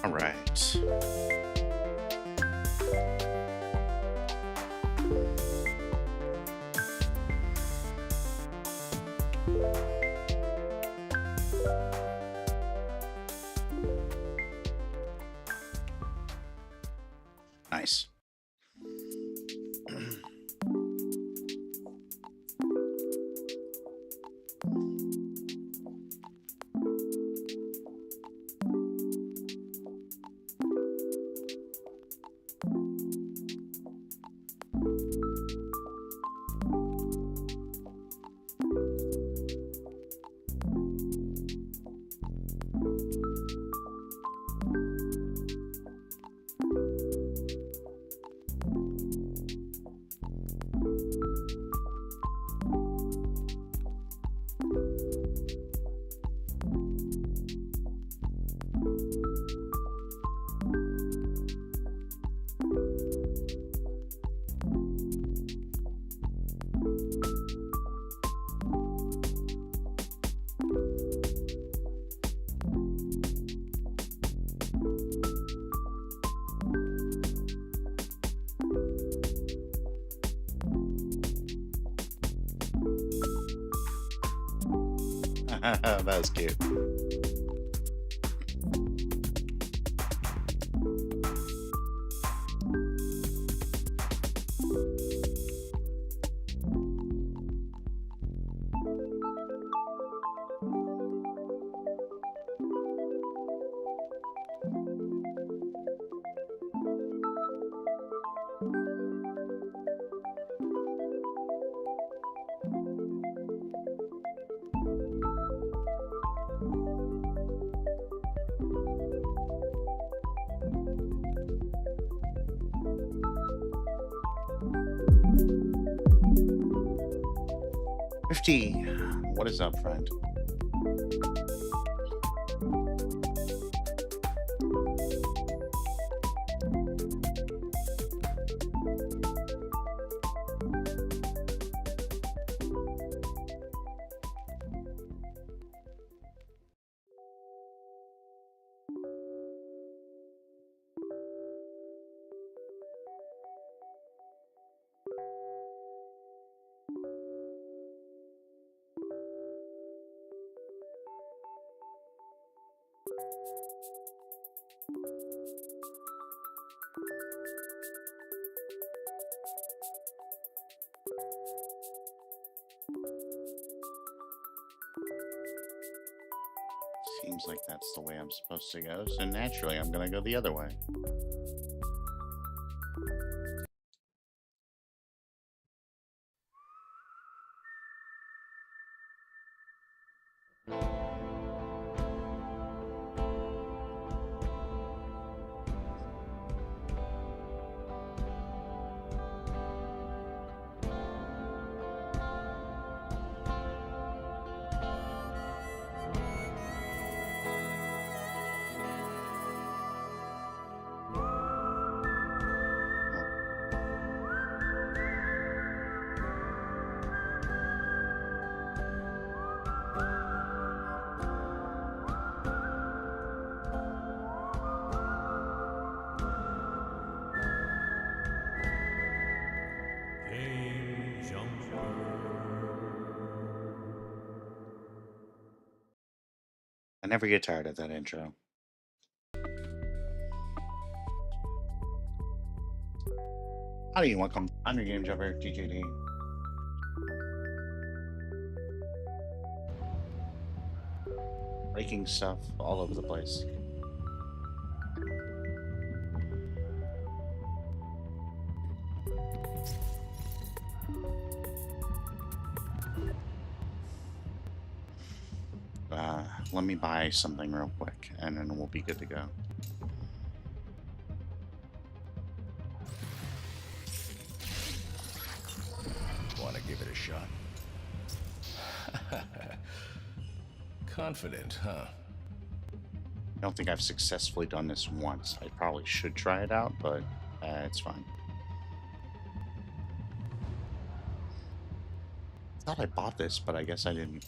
All right. Nice. That was cute. What is up, friend? Seems like that's the way I'm supposed to go, so naturally I'm gonna go the other way. never get tired of that intro. Howdy, welcome. I'm your game jumper, DiJaDi. Breaking stuff all over the place. Let me buy something real quick, and then we'll be good to go. Want to give it a shot? Confident, huh? I don't think I've successfully done this once. I probably should try it out, but it's fine. I thought I bought this, but I guess I didn't.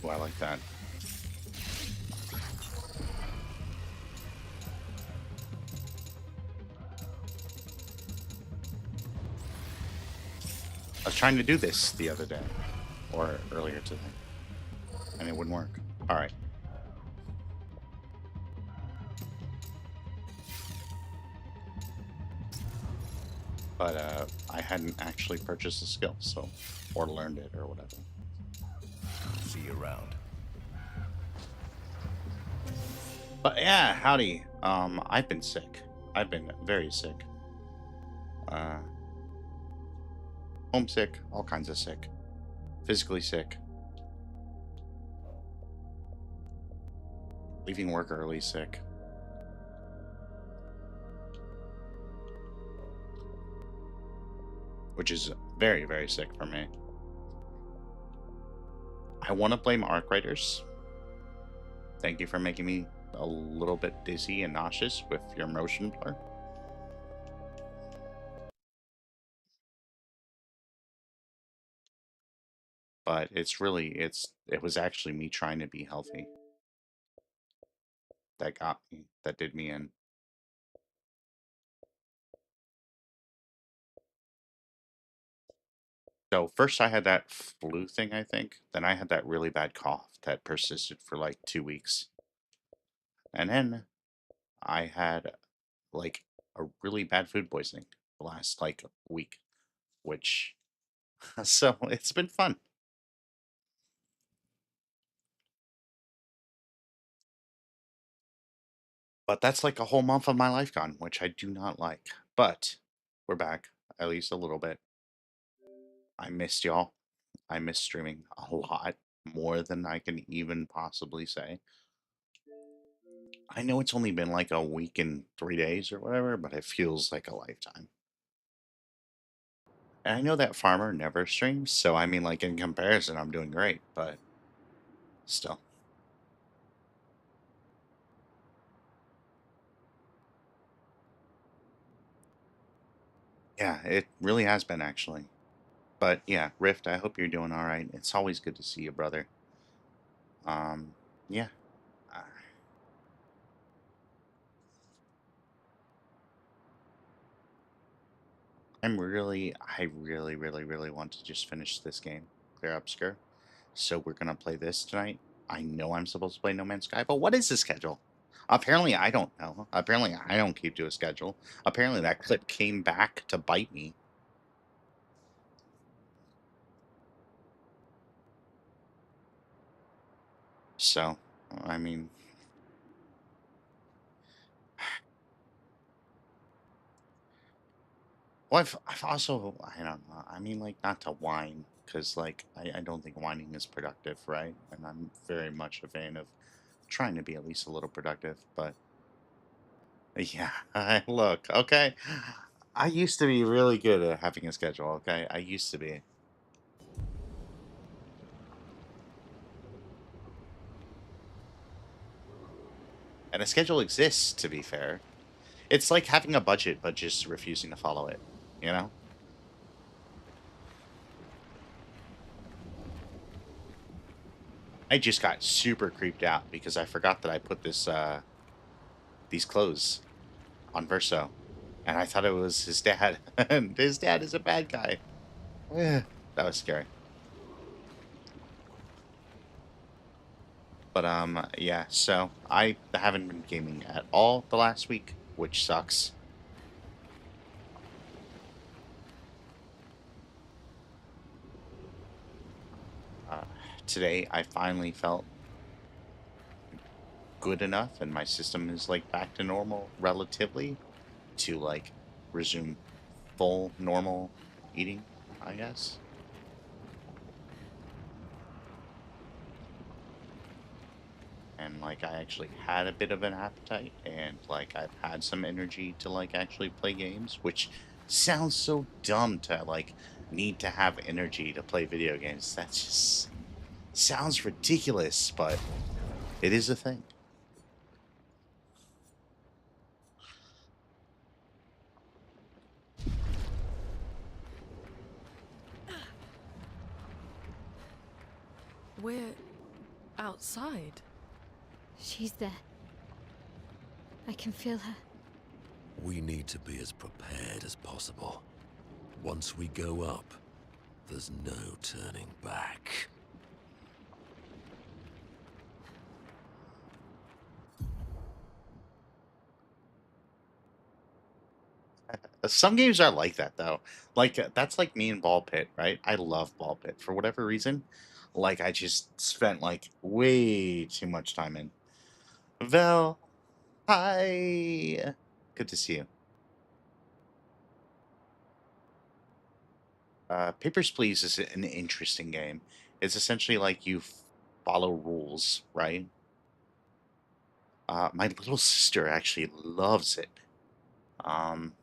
Oh, I like that. I was trying to do this the other day, or earlier today, and it wouldn't work. All right. But I hadn't actually purchased the skill, so, or learned it, or whatever. See you around. But yeah, howdy. I've been sick. I've been very sick. Homesick, all kinds of sick. Physically sick. Leaving work early sick. Which is very, very sick for me. I want to blame Arc Writers. Thank you for making me a little bit dizzy and nauseous with your motion blur. But it was actually me trying to be healthy. That got me, that did me in. So first I had that flu thing, I think. Then I had that really bad cough that persisted for like 2 weeks. And then I had like a really bad food poisoning the last like week, which so it's been fun. But that's like a whole month of my life gone, which I do not like. But we're back, at least a little bit. I missed y'all. I miss streaming a lot more than I can even possibly say. I know it's only been like a week and 3 days or whatever, but it feels like a lifetime. And I know that farmer never streams, so I mean, like in comparison, I'm doing great, but still. Yeah, it really has been actually. But yeah, Rift, I hope you're doing all right. It's always good to see you, brother. Yeah. uh, I really want to just finish this game, clear Obscure. So we're gonna play this tonight. I know I'm supposed to play No Man's Sky, but what is the schedule? Apparently I don't know. Apparently I don't keep to a schedule. Apparently that clip came back to bite me. So, I mean, well, I've also, I don't know. I mean, like, not to whine, because, like, I don't think whining is productive, right? And I'm very much a fan of trying to be at least a little productive, but yeah, look, okay. I used to be really good at having a schedule, okay? I used to be. And a schedule exists, to be fair. It's like having a budget, but just refusing to follow it, you know? I just got super creeped out because I forgot that I put these clothes on Verso, and I thought it was his dad, and his dad is a bad guy. Yeah, that was scary. But yeah. So I haven't been gaming at all the last week, which sucks. Uh, Today I finally felt good enough, and my system is like back to normal relatively to like resume full normal eating, I guess. And like I actually had a bit of an appetite, and like I've had some energy to like actually play games, which sounds so dumb to like need to have energy to play video games. That just sounds ridiculous, but it is a thing. We're outside. She's there. I can feel her. We need to be as prepared as possible. Once we go up, there's no turning back. Some games are like that though. Like that's like me and Ball Pit, right? I love Ball Pit for whatever reason. Like I just spent like way too much time in. Vel, hi. Good to see you. Papers, Please is an interesting game. It's essentially like you follow rules, right? My little sister actually loves it. Um,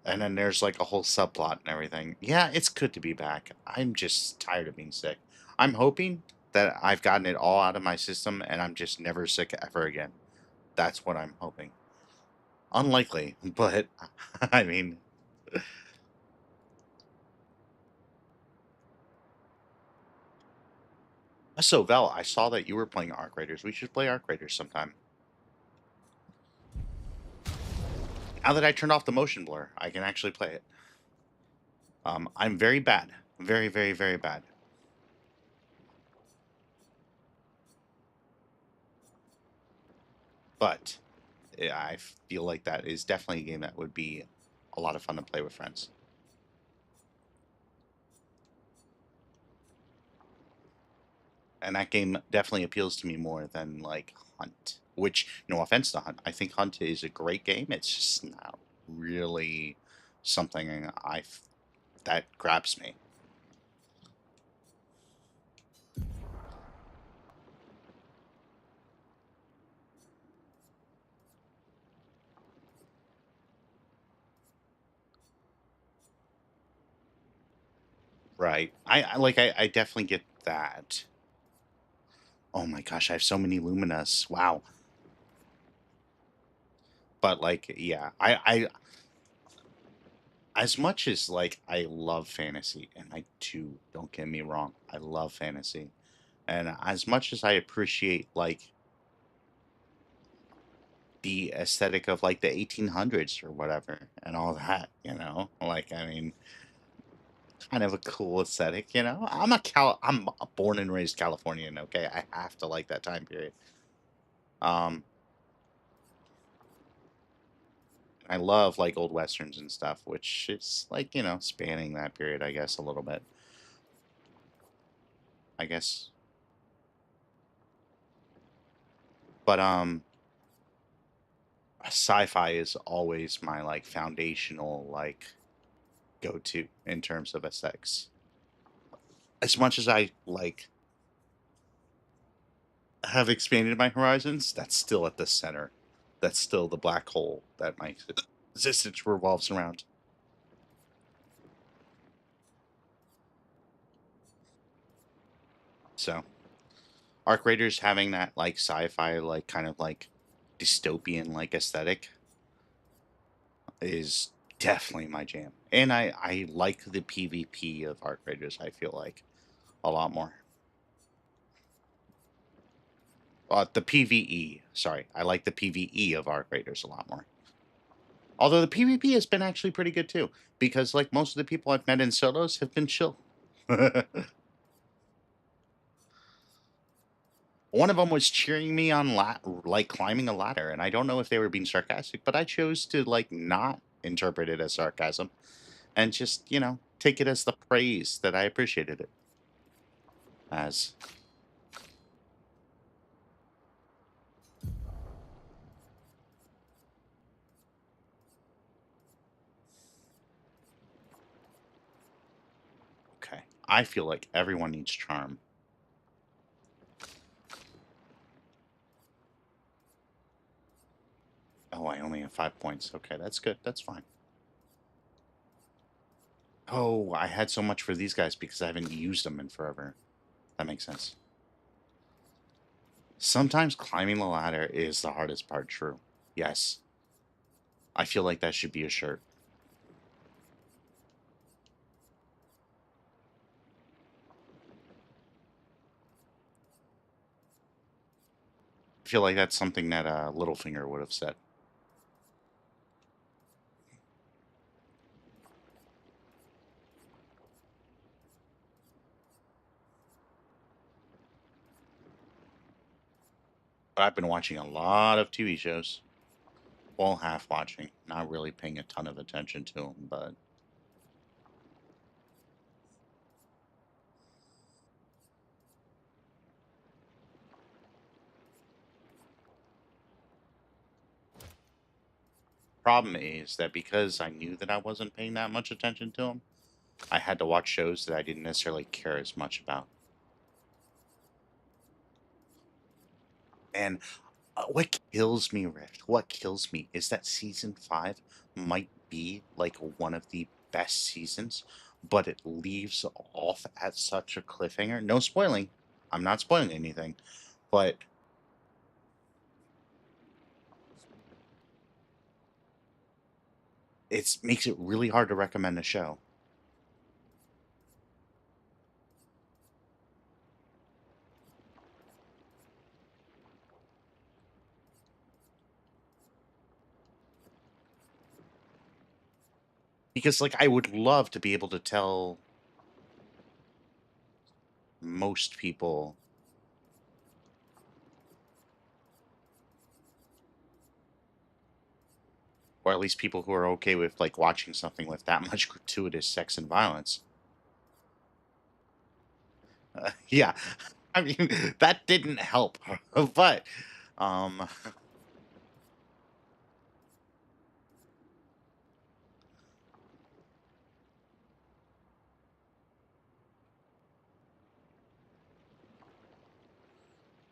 and then there's like a whole subplot and everything. Yeah, it's good to be back. I'm just tired of being sick. I'm hoping that I've gotten it all out of my system and I'm just never sick ever again. That's what I'm hoping. Unlikely, but I mean, so Val, I saw that you were playing Arc Raiders. We should play Arc Raiders sometime. Now that I turned off the motion blur, I can actually play it. I'm very bad. Very, very, very bad. But I feel like that is definitely a game that would be a lot of fun to play with friends. And that game definitely appeals to me more than like Hunt. Which, no offense to Hunt, I think Hunt is a great game. It's just not really something that grabs me. Right. I definitely get that. Oh my gosh, I have so many Luminas. Wow. But like, yeah, I as much as like I love fantasy, and I do, don't get me wrong, I love fantasy. And as much as I appreciate like the aesthetic of like the 1800s or whatever and all that, like I mean, kind of a cool aesthetic. I'm a born and raised Californian, okay? I have to like that time period. Um I love like old westerns and stuff, which is like, spanning that period, I guess, a little bit. I guess. But sci-fi is always my like foundational like go-to in terms of aesthetics. As much as I like have expanded my horizons, that's still at the center. That's still the black hole that my existence revolves around. So, Arc Raiders having that like sci-fi like kind of like dystopian like aesthetic is definitely my jam. And I like the PvP of Arc Raiders, I feel like, a lot more. The PvE, sorry. I like the PvE of Arc Raiders a lot more. Although the PvP has been actually pretty good too, because like most of the people I've met in solos have been chill. One of them was cheering me on like climbing a ladder, and I don't know if they were being sarcastic, but I chose to like not interpret it as sarcasm and just, take it as the praise that I appreciated it as. Okay. I feel like everyone needs charm. Oh, I only have 5 points. Okay, that's good. That's fine. Oh, I had so much for these guys because I haven't used them in forever. That makes sense. Sometimes climbing the ladder is the hardest part, true. Yes. I feel like that should be a shirt. I feel like that's something that Littlefinger would have said. But I've been watching a lot of TV shows. Well, half watching. Not really paying a ton of attention to them, but problem is that because I knew that I wasn't paying that much attention to them, I had to watch shows that I didn't necessarily care as much about. And what kills me, Rift, what kills me is that season 5 might be like one of the best seasons, but it leaves off at such a cliffhanger. No spoiling. I'm not spoiling anything, but it makes it really hard to recommend a show. Because like I would love to be able to tell most people, or at least people who are okay with like watching something with that much gratuitous sex and violence. Yeah, I mean that didn't help, but um,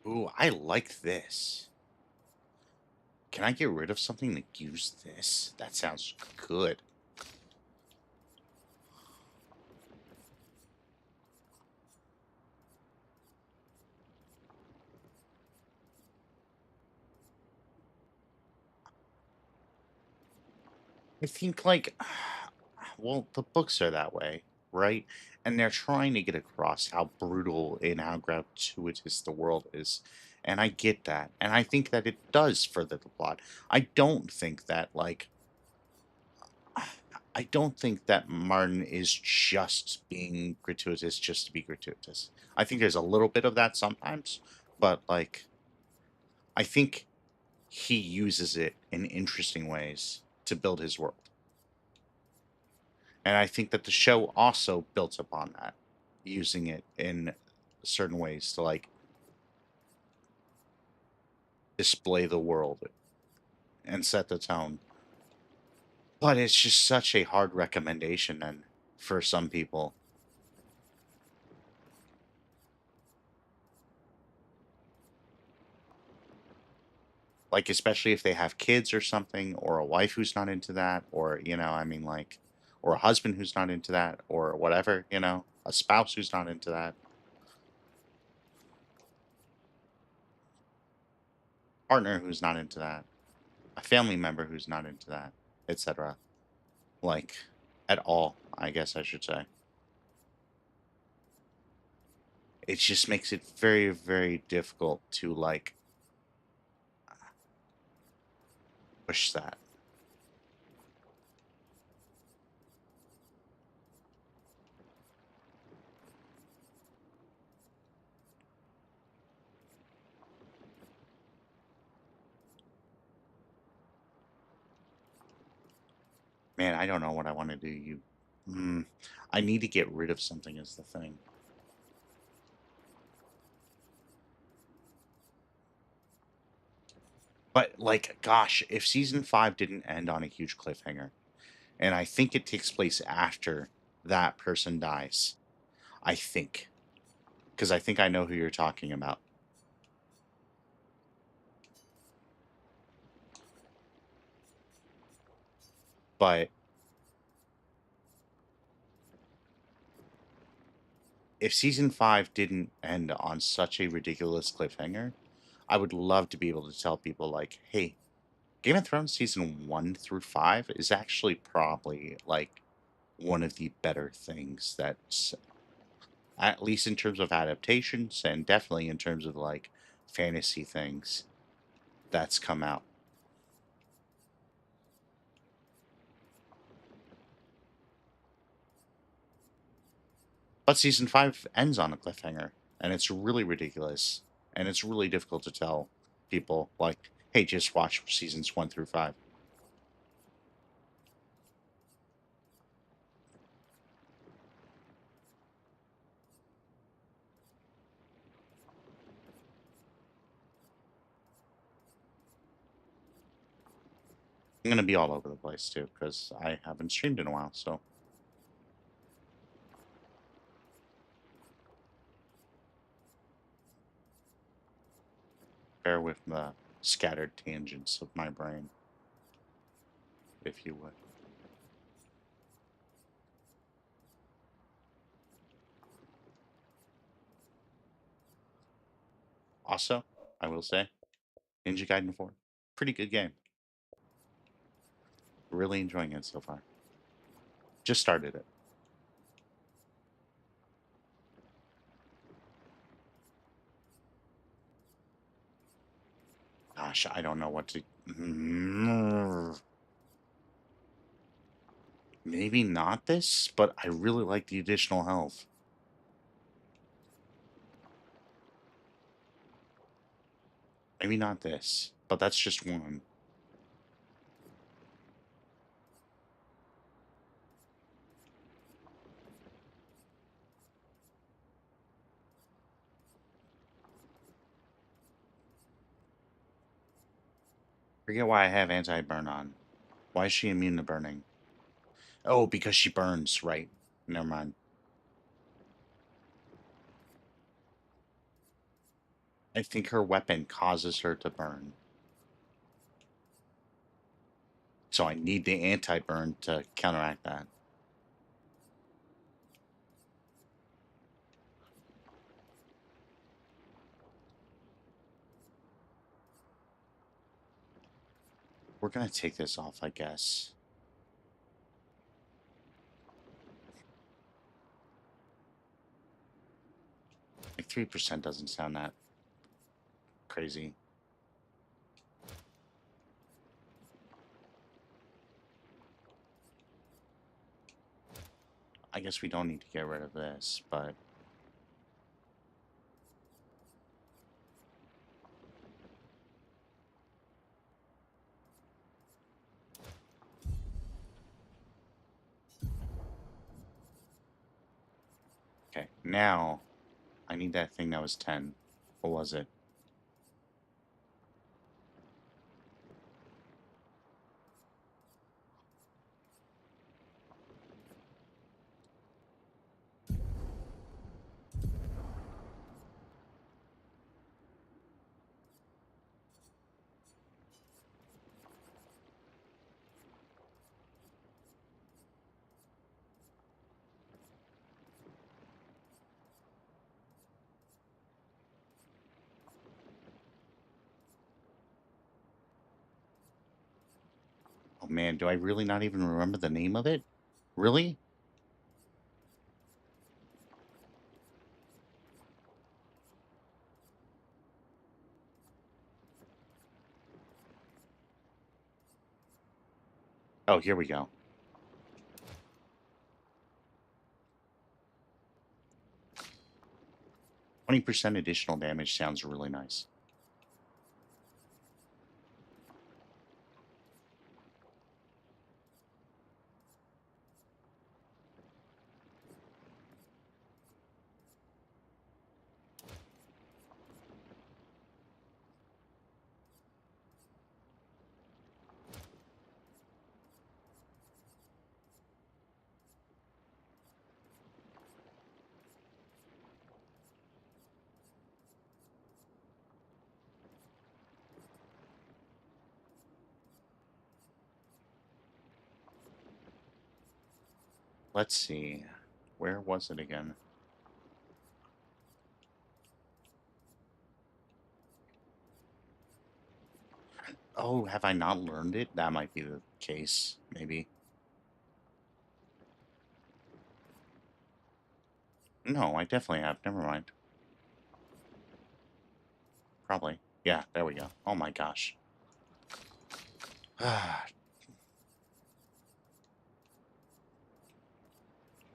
ooh, I like this. Can I get rid of something to use this? That sounds good. I think like, well, the books are that way, right? And they're trying to get across how brutal and how gratuitous the world is. And I get that. And I think that it does further the plot. I don't think that like I don't think that Martin is just being gratuitous just to be gratuitous. I think there's a little bit of that sometimes, but like I think he uses it in interesting ways to build his world. And I think that the show also built upon that, using it in certain ways to like display the world and set the tone. But it's just such a hard recommendation then for some people. Like especially if they have kids or something, or a wife who's not into that, or I mean like or a husband who's not into that, or whatever, a spouse who's not into that. partner who's not into that, a family member who's not into that, etc. Like, at all, I guess I should say. It just makes it very, very difficult to, like, push that. Man, I don't know what I want to do. Hmm, I need to get rid of something is the thing. But, like, gosh, if season 5 didn't end on a huge cliffhanger, and I think it takes place after that person dies, I think, because I think I know who you're talking about. But if season 5 didn't end on such a ridiculous cliffhanger, I would love to be able to tell people, like, hey, Game of Thrones season 1 through 5 is actually probably, like, one of the better things that's, at least in terms of adaptations and definitely in terms of, like, fantasy things that's come out. But season 5 ends on a cliffhanger, and it's really ridiculous, and it's really difficult to tell people, like, hey, just watch seasons 1 through 5. I'm gonna be all over the place too, because I haven't streamed in a while, so bear with the scattered tangents of my brain, if you would. Also, I will say, Ninja Gaiden 4, pretty good game. Really enjoying it so far. Just started it. Gosh, I don't know what to. Maybe not this, but I really like the additional health. Maybe not this, but that's just one. Forget why I have anti-burn on. Why is she immune to burning? Oh, because she burns, right. Never mind. I think her weapon causes her to burn. So I need the anti-burn to counteract that. We're gonna take this off, I guess. Like 3% doesn't sound that crazy. I guess we don't need to get rid of this, but okay. Now I need that thing that was 10. What was it? Oh man, do I really not even remember the name of it? Really? Oh, here we go. 20% additional damage sounds really nice. Let's see. Where was it again? Oh, have I not learned it? That might be the case, maybe. No, I definitely have. Never mind. Probably. Yeah, there we go. Oh my gosh.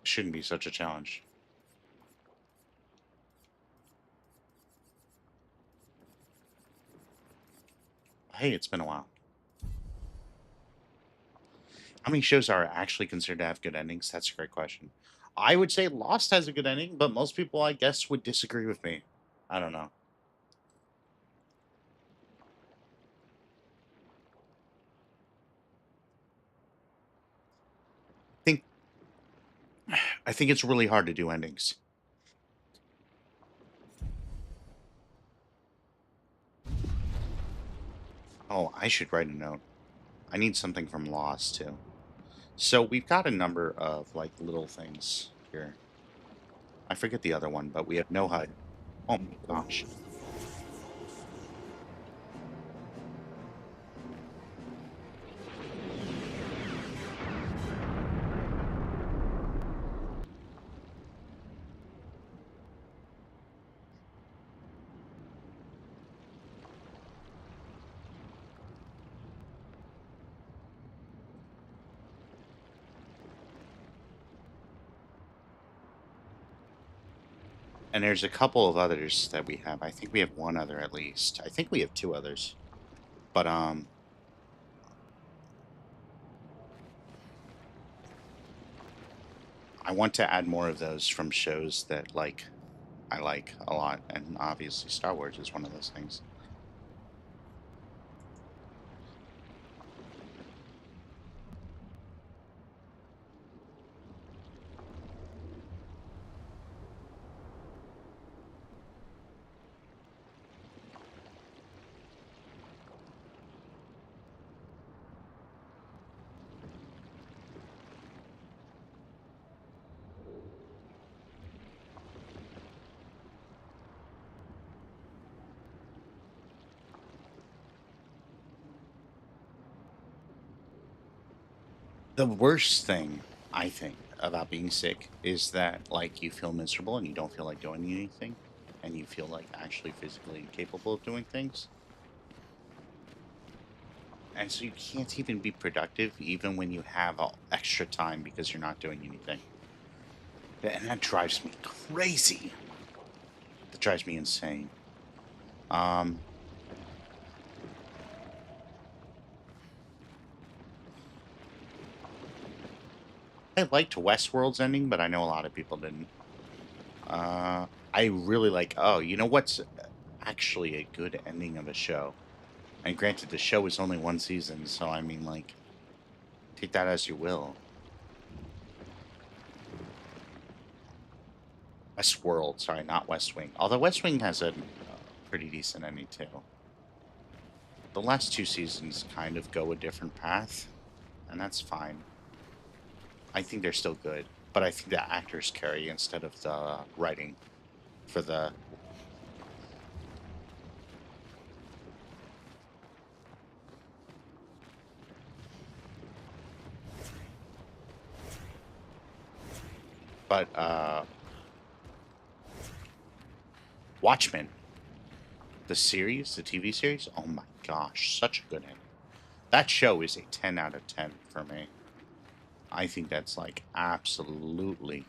Shouldn't be such a challenge. Hey, it's been a while. How many shows are actually considered to have good endings? That's a great question. I would say Lost has a good ending, but most people, I guess, would disagree with me. I don't know. think I think it's really hard to do endings. Oh, I should write a note. I need something from Lost too. So we've got a number of like little things here. I forget the other one, but we have no HUD. Oh my gosh. And there's a couple of others that we have. I think we have one other at least. I think we have two others. But I want to add more of those from shows that I like a lot, and obviously Star Wars is one of those things. The worst thing, I think, about being sick is that like you feel miserable and you don't feel like doing anything, and you feel like actually physically incapable of doing things. And so you can't even be productive even when you have extra time because you're not doing anything. And that drives me crazy. That drives me insane. Um, I liked Westworld's ending, but I know a lot of people didn't. I really like. Oh, you know what's actually a good ending of a show? And granted, the show is only one season, so I mean, like, take that as you will. Westworld, sorry, not West Wing. Although West Wing has a pretty decent ending too. The last two seasons kind of go a different path, and that's fine. I think they're still good, but I think the actors carry instead of the writing for the. But Watchmen, the series, the TV series, oh my gosh, such a good ending. That show is a 10 out of 10 for me. I think that's like absolutely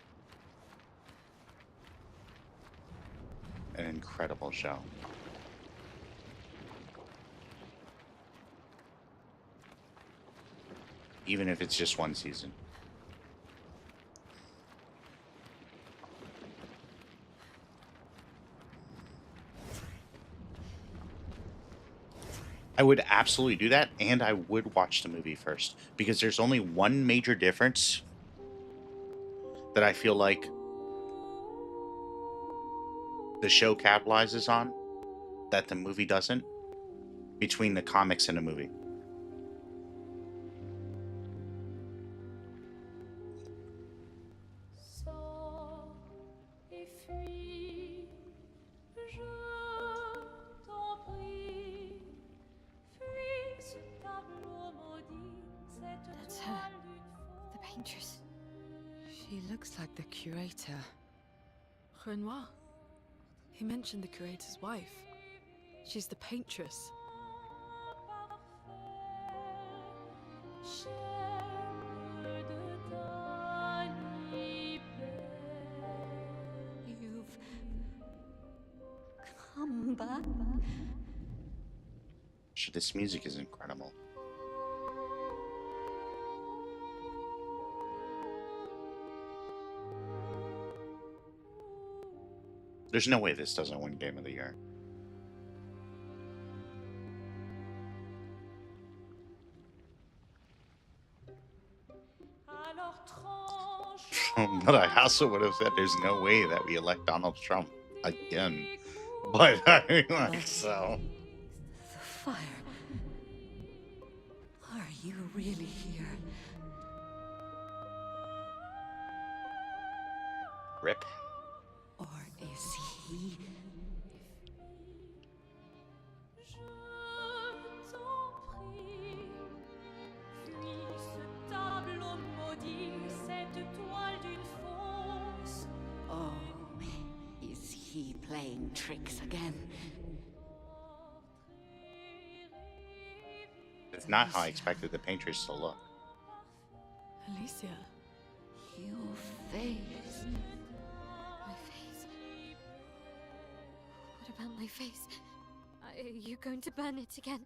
an incredible show. Even if it's just one season. I would absolutely do that, and I would watch the movie first, because there's only one major difference that I feel like the show capitalizes on that the movie doesn't, between the comics and the movie. That's her. The paintress. She looks like the curator. Renoir. He mentioned the curator's wife. She's the paintress. You've come back. This music is incredible. There's no way this doesn't win Game of the Year. But I also would have said there's no way that we elect Donald Trump again. But I mean, like, so. The fire. Are you really here? Rip. Or is he? Oh, is he playing tricks again? It's not how I expected the paintress to look. Alicia. Your face. My face. What about my face? Are you going to burn it again?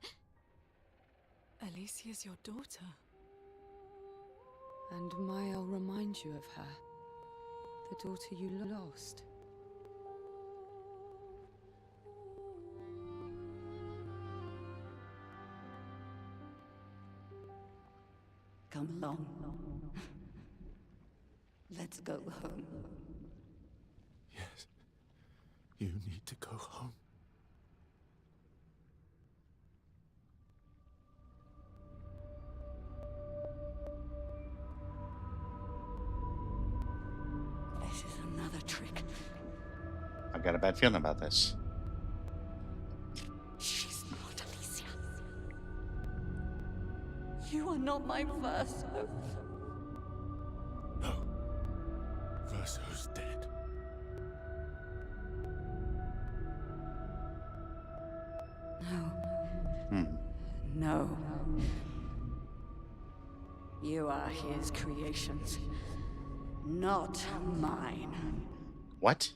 Alicia's your daughter. And I'll remind you of her. The daughter you lost. Come along. Let's go home. Yes. You need to go home. This is another trick. I've got a bad feeling about this. She's not Alicia. You are not my first hope. No. Verso's dead. No. No. You are his creations, not mine. What?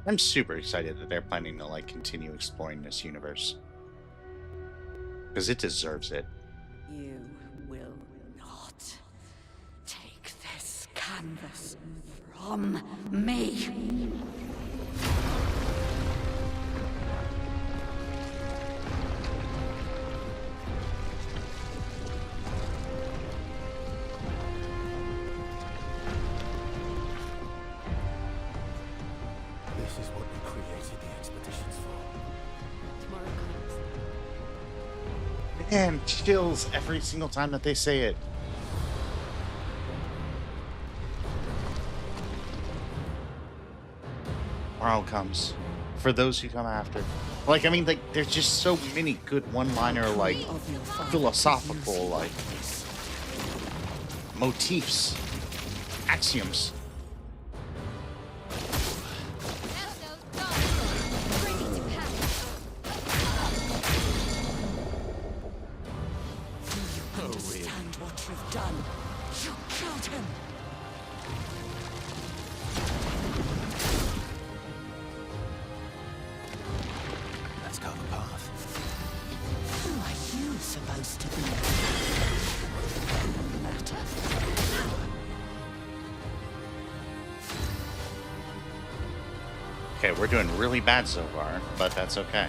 I'm super excited that they're planning to like continue exploring this universe. Because it deserves it. You will not take this canvas from me. This is what we created the expeditions for. Tomorrow comes. Man, chills every single time that they say it. Tomorrow comes. for those who come after. Like, I mean, like, there's just so many good one-liner, like, philosophical, like, motifs, axioms. Understand what you've done. You killed him. Let's go the path. Who are you supposed to be? Matter. Okay, we're doing really bad so far, but that's okay.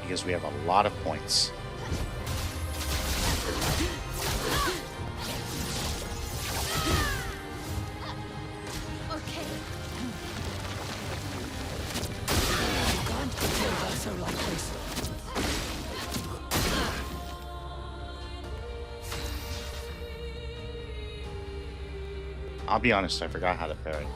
Because we have a lot of points. Okay. Can't kill her so like this. I'll be honest, I forgot how to parry.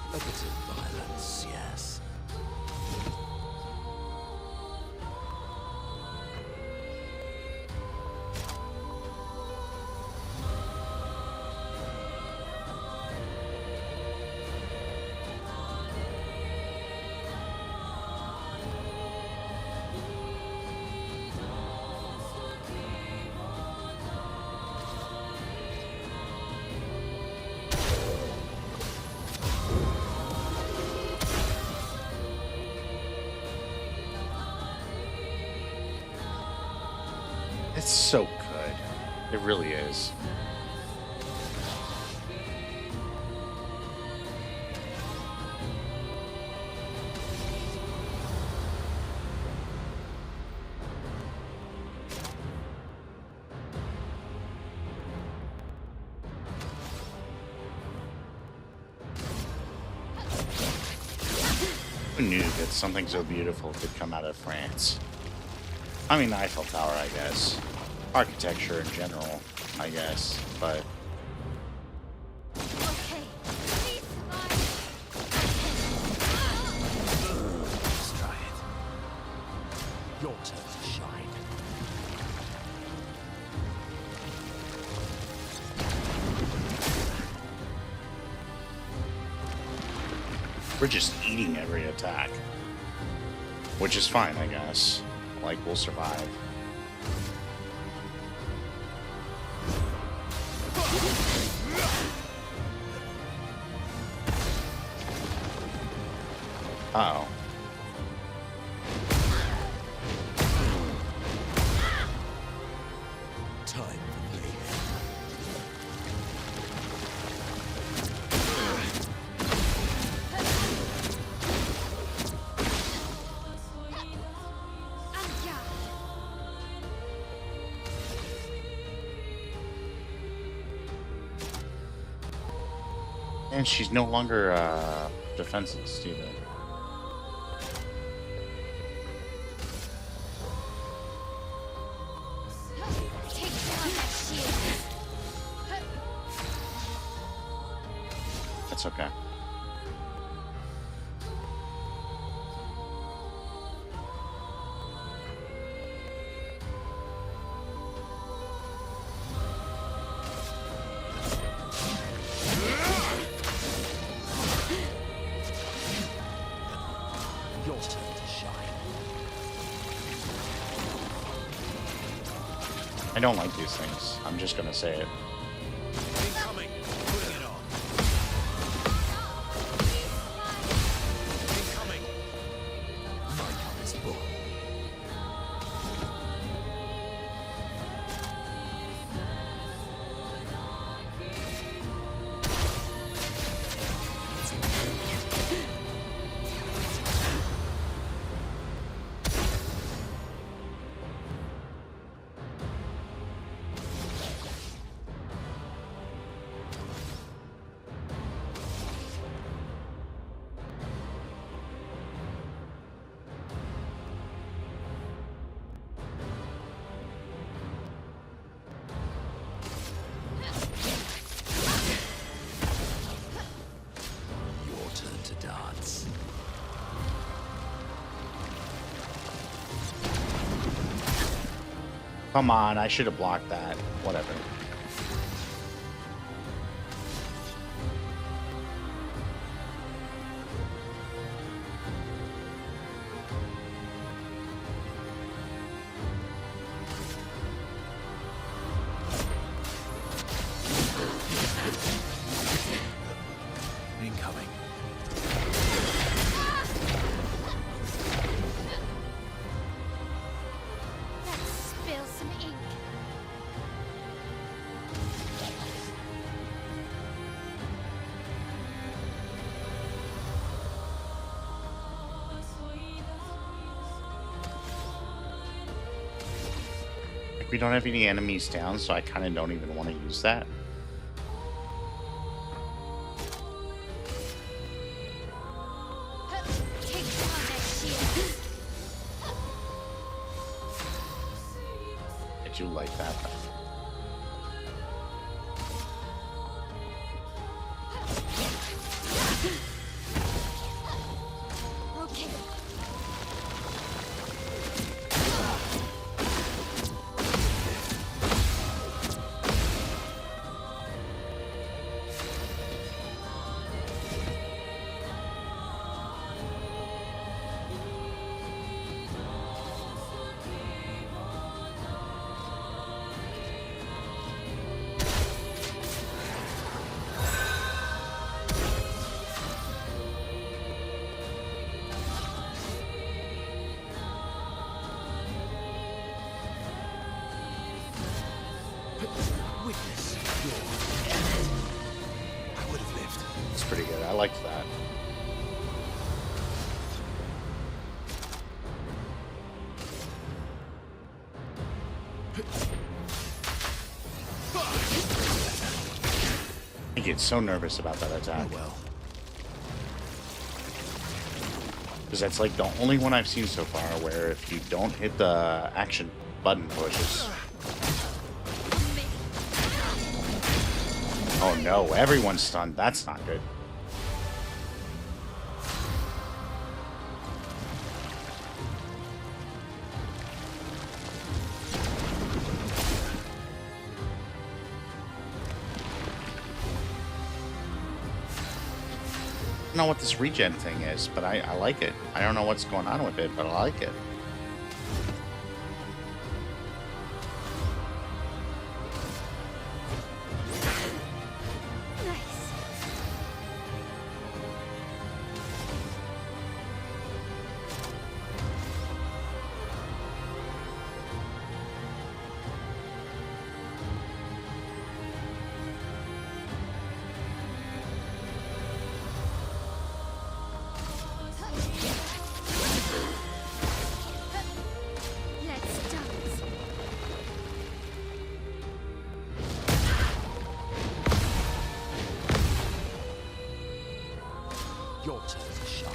A bit of violence, yes. It's so good. It really is. Who knew that something so beautiful could come out of France? I mean, the Eiffel Tower, I guess. Architecture in general, I guess. But Okay. Please Let's try it. Your turn to shine. we're just eating every attack. Which is fine, I guess. Like, we'll survive. Uh-oh. Time for me. And she's no longer defenseless either. take down that shield. That's okay. Your turn to shine. I don't like these things. I'm just gonna say it. Incoming. Putting it on. Incoming. My cup is full. Come on, I should have blocked that. Whatever. Incoming. Let's spill some ink. Like, we don't have any enemies down, so I kind of don't even want to use that. Take down their shields. I do like that, though. Okay. Witness your I would have lived. It's pretty good. I liked that. I get so nervous about that attack. Oh well. Because that's like the only one I've seen so far where if you don't hit the action button pushes. Oh no, everyone's stunned. That's not good. I don't know what this regen thing is, but I like it. I don't know what's going on with it, but I like it. Nice. Let's dance. Your turn to shine.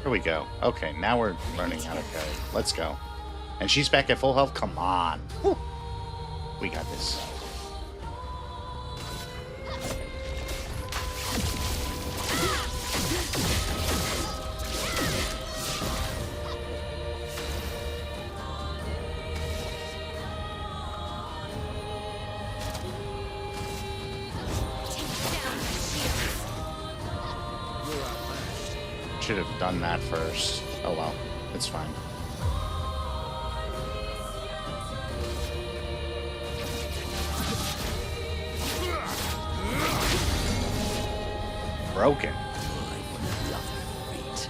Here we go. Okay, now we're learning how to go. Let's go. And she's back at full health. Come on. Whew. We got this. Take down their shields. Should have done that first. Oh well. It's fine. Broken. My lovely feet.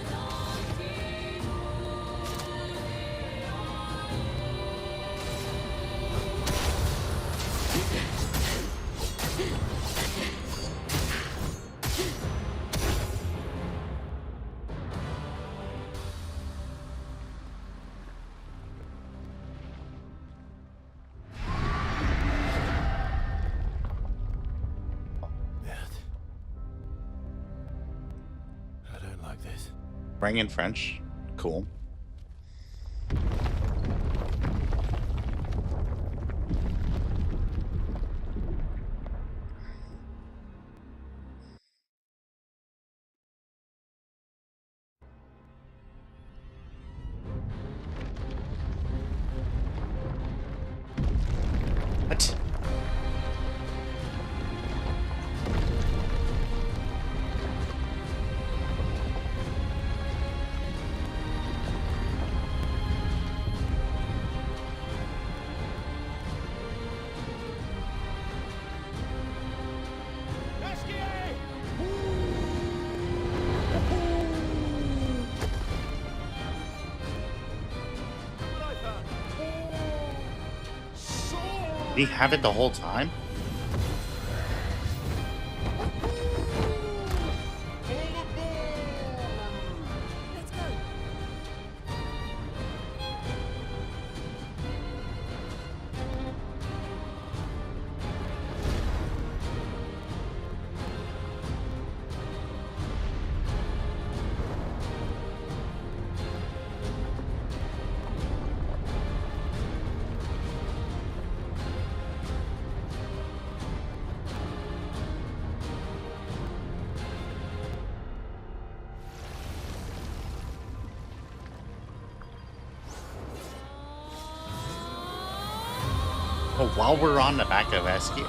I don't like this. Rang in French. Cool. Did he have it the whole time? Let's go. Oh, while we're on the back of Esky,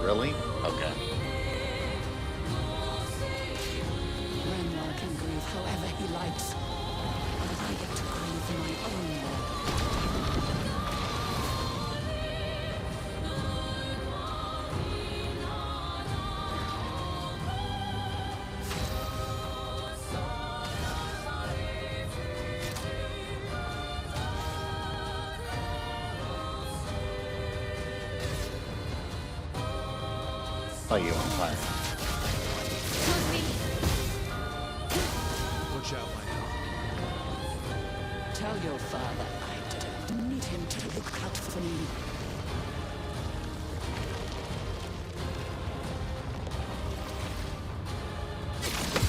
really? Okay. Renoir can grieve however he likes. But I get to grieve in my own way. Oh, you on fire. Watch out, my Tell your father I didn't need him to look out for me.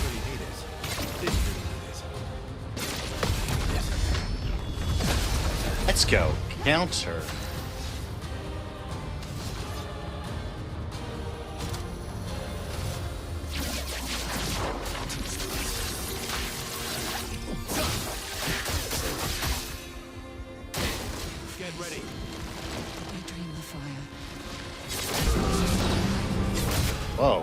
Pretty hate it. This really is. Let's go. Counter. Get ready. I dream the fire. Whoa.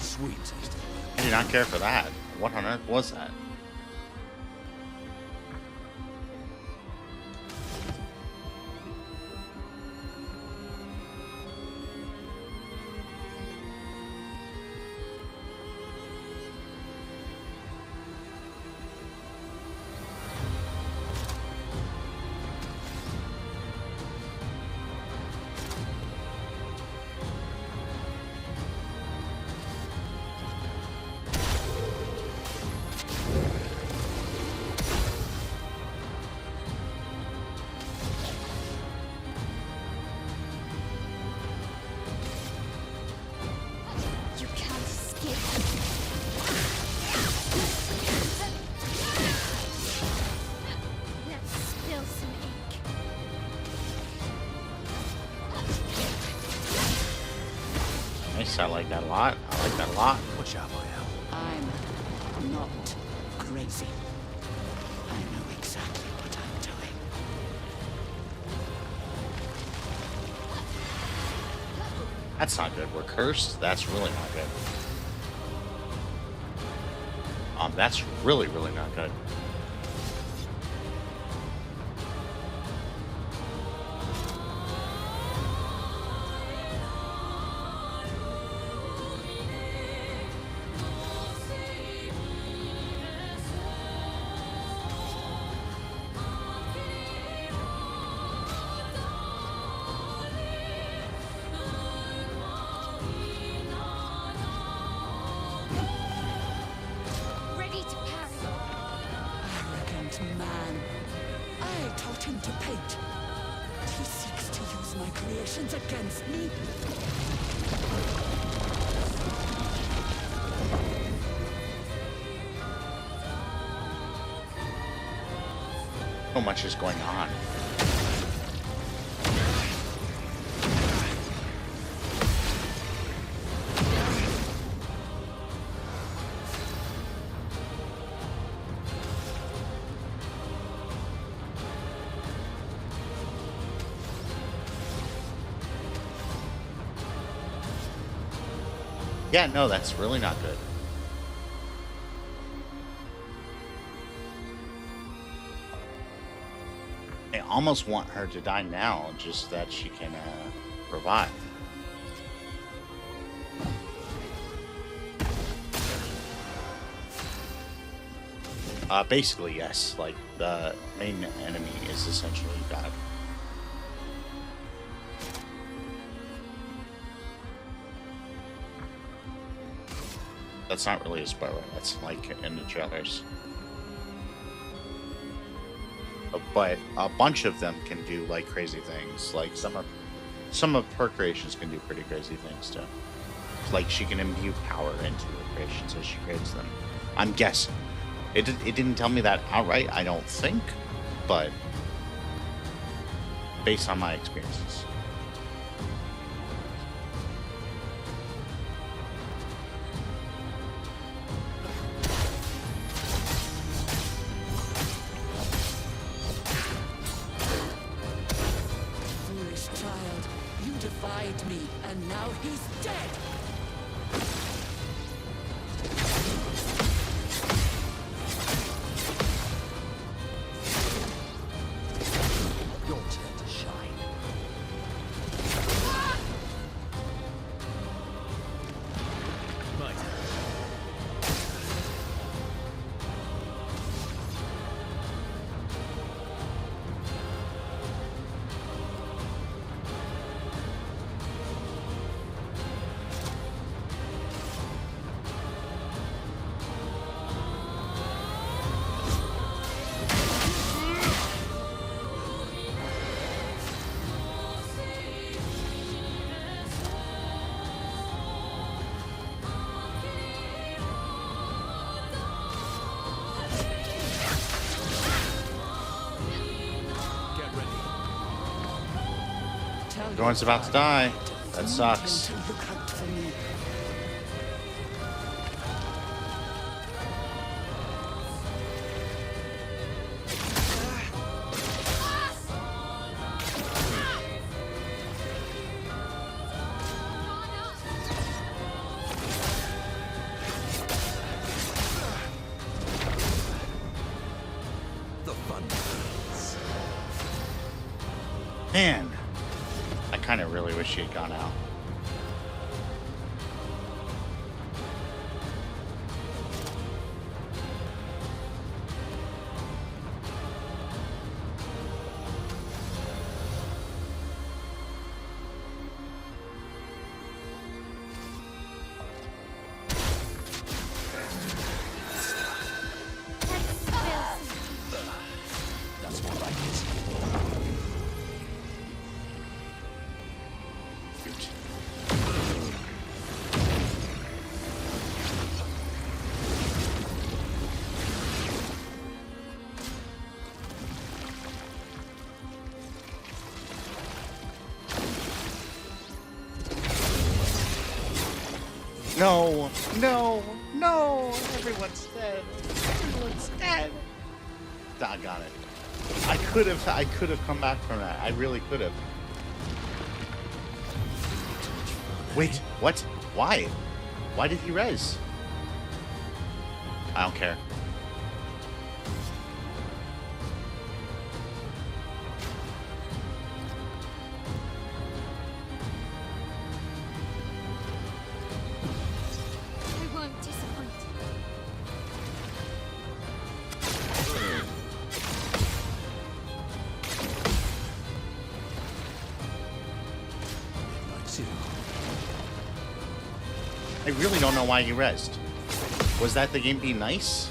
Sweet tasting. I did not care for that. What on earth was that? You can't escape. Let's spill some ink. Nice. I like that a lot. I like that a lot. Watch out, my I'm not crazy. I know exactly what I'm doing. That's not good. We're cursed. That's really not good. That's really, really not good. Ready to parry. Arrogant man. I taught him to paint. He seeks to use my creations against me. So much is going on. Yeah, no, that's really not good. I almost want her to die now, just that she can revive. Basically, yes. Like, the main enemy is essentially God. That's not really a spoiler. That's like in the trailers. But a bunch of them can do like crazy things. Like some of her creations can do pretty crazy things too. Like she can imbue power into her creations as she creates them. I'm guessing. It didn't tell me that outright, I don't think, but based on my experiences. Foolish child, you defied me, and now he's dead! Your turn to shine. My turn. Get ready. Tell Everyone's your about to father die. That to sucks. need him to look out for me. The fun begins. Man, I kind of really wish she had gone out. That's more like it. No, no, no! Everyone's dead. Everyone's dead. Doggone it. I could have come back from that. I really could have. Wait, what? Why? Why did he res? I don't care. I won't disappoint. Likes you. I really don't know why he resed. Was that the game being nice?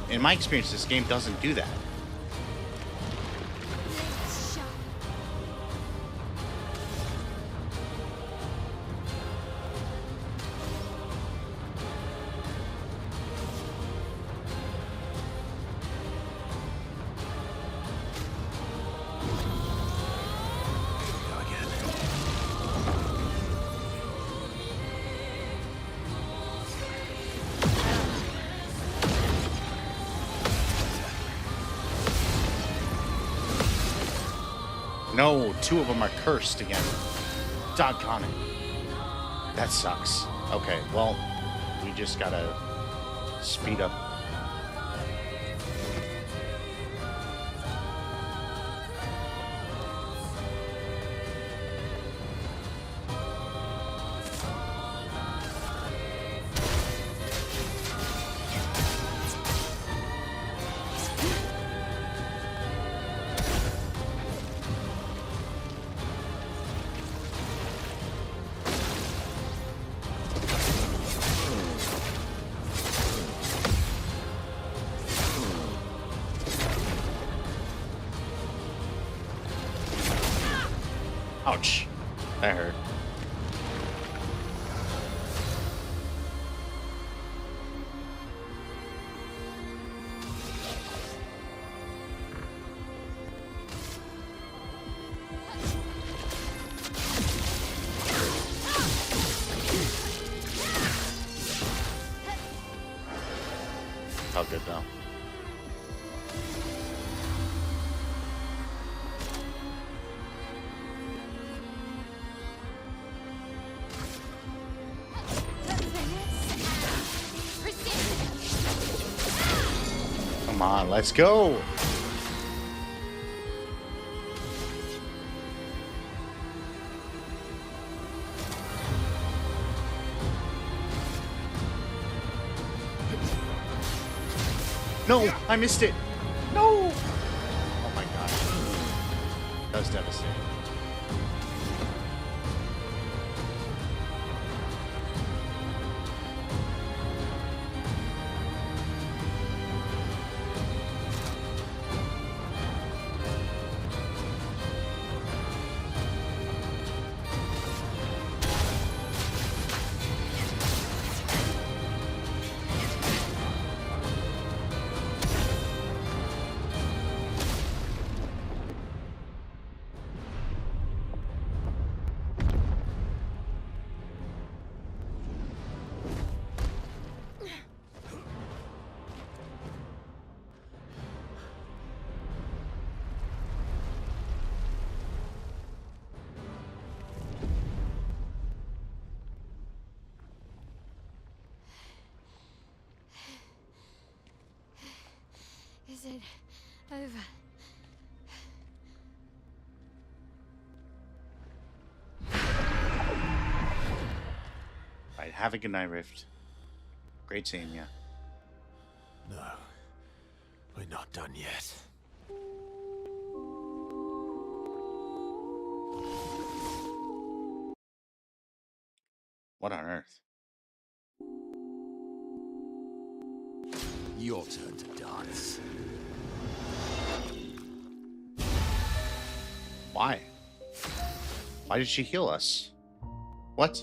In my experience, this game doesn't do that. Let's shine. Go again. No, two of them are cursed again. Doggone it. That sucks. Okay, well, we just gotta speed up. Ouch. That hurt. How good though. Come on, let's go. No, I missed it. No. Oh my gosh. That was devastating. Is it over? Right, have a good night, Rift. Great seeing you. No, we're not done yet. What on earth? Your turn to dance. Why? Why did she heal us? What?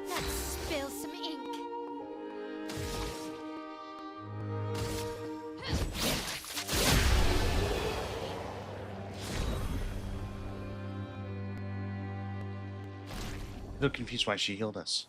Let's spill some ink. I'm so confused why she healed us.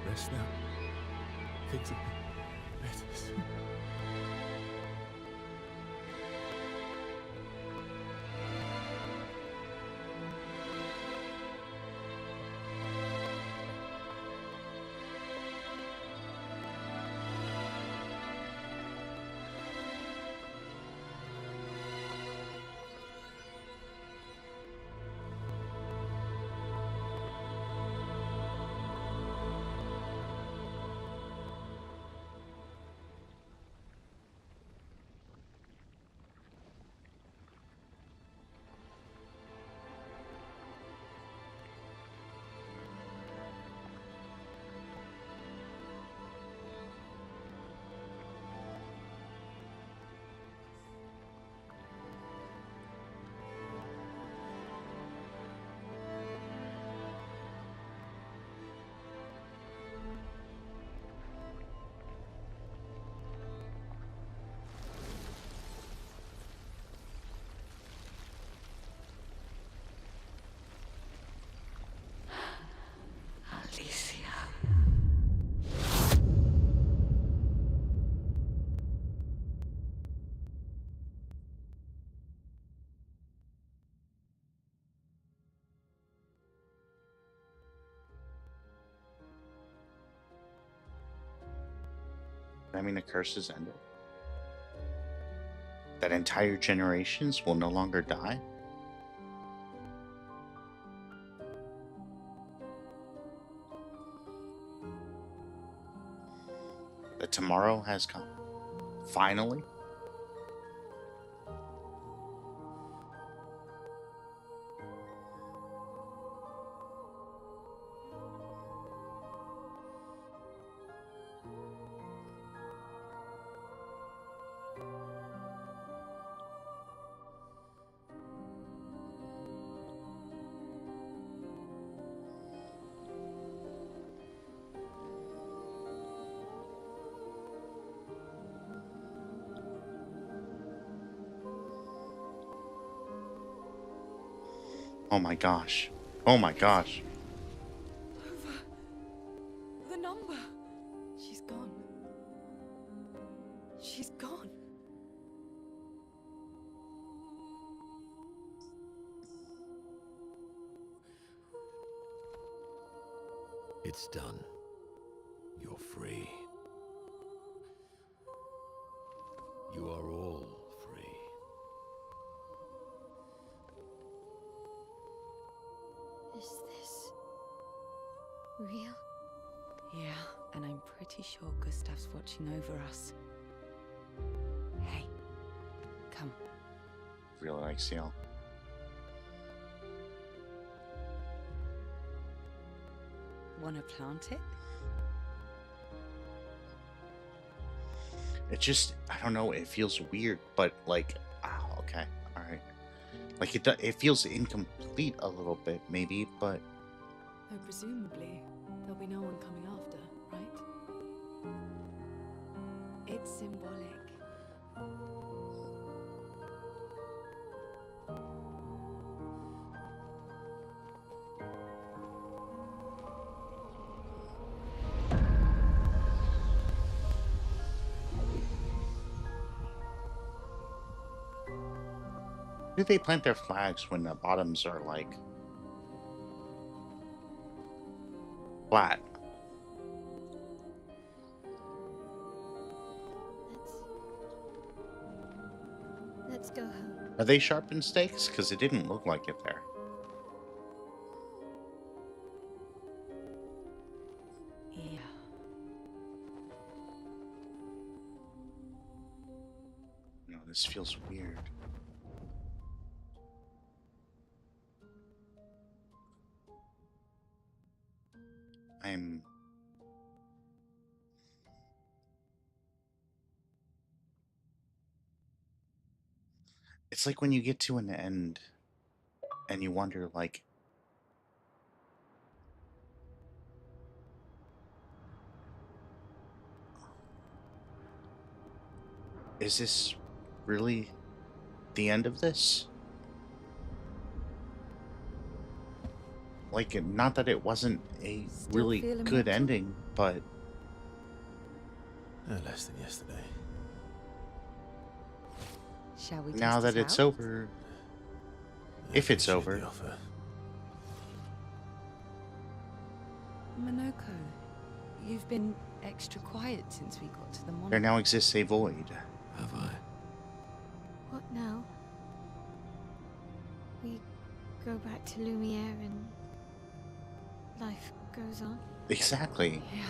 Rest now. Things will be better soon. I mean, the curse is ended. That entire generations will no longer die. That tomorrow has come. Finally. Oh my gosh. Oh my gosh. Over. The number. She's gone. She's gone. It's done. You're free. You are all free. Is this real? Yeah, and I'm pretty sure Gustav's watching over us. Hey, come. Really like Seal. Wanna plant it? It just, I don't know, it feels weird, but like, oh, okay, all right. Like it feels incomplete a little bit, maybe, but Though presumably, there'll be no one coming after, right? It's symbolic. do they plant their flags when the bottoms are like flat? Let's go home. Are they sharpened stakes? Because it didn't look like it there. Yeah. No, this feels weird. I'm... It's like when you get to an end and you wonder, like, is this really the end of this? Like, not that it wasn't a Still really feel good immortal? ending, but No less than yesterday. Shall we now test that it it's out? over, if it's Appreciate over, the offer. Monoko, you've been extra quiet since we got to the there monastery. now exists a void. Have I? What now? We go back to Lumiere and life goes on. Exactly. Yeah.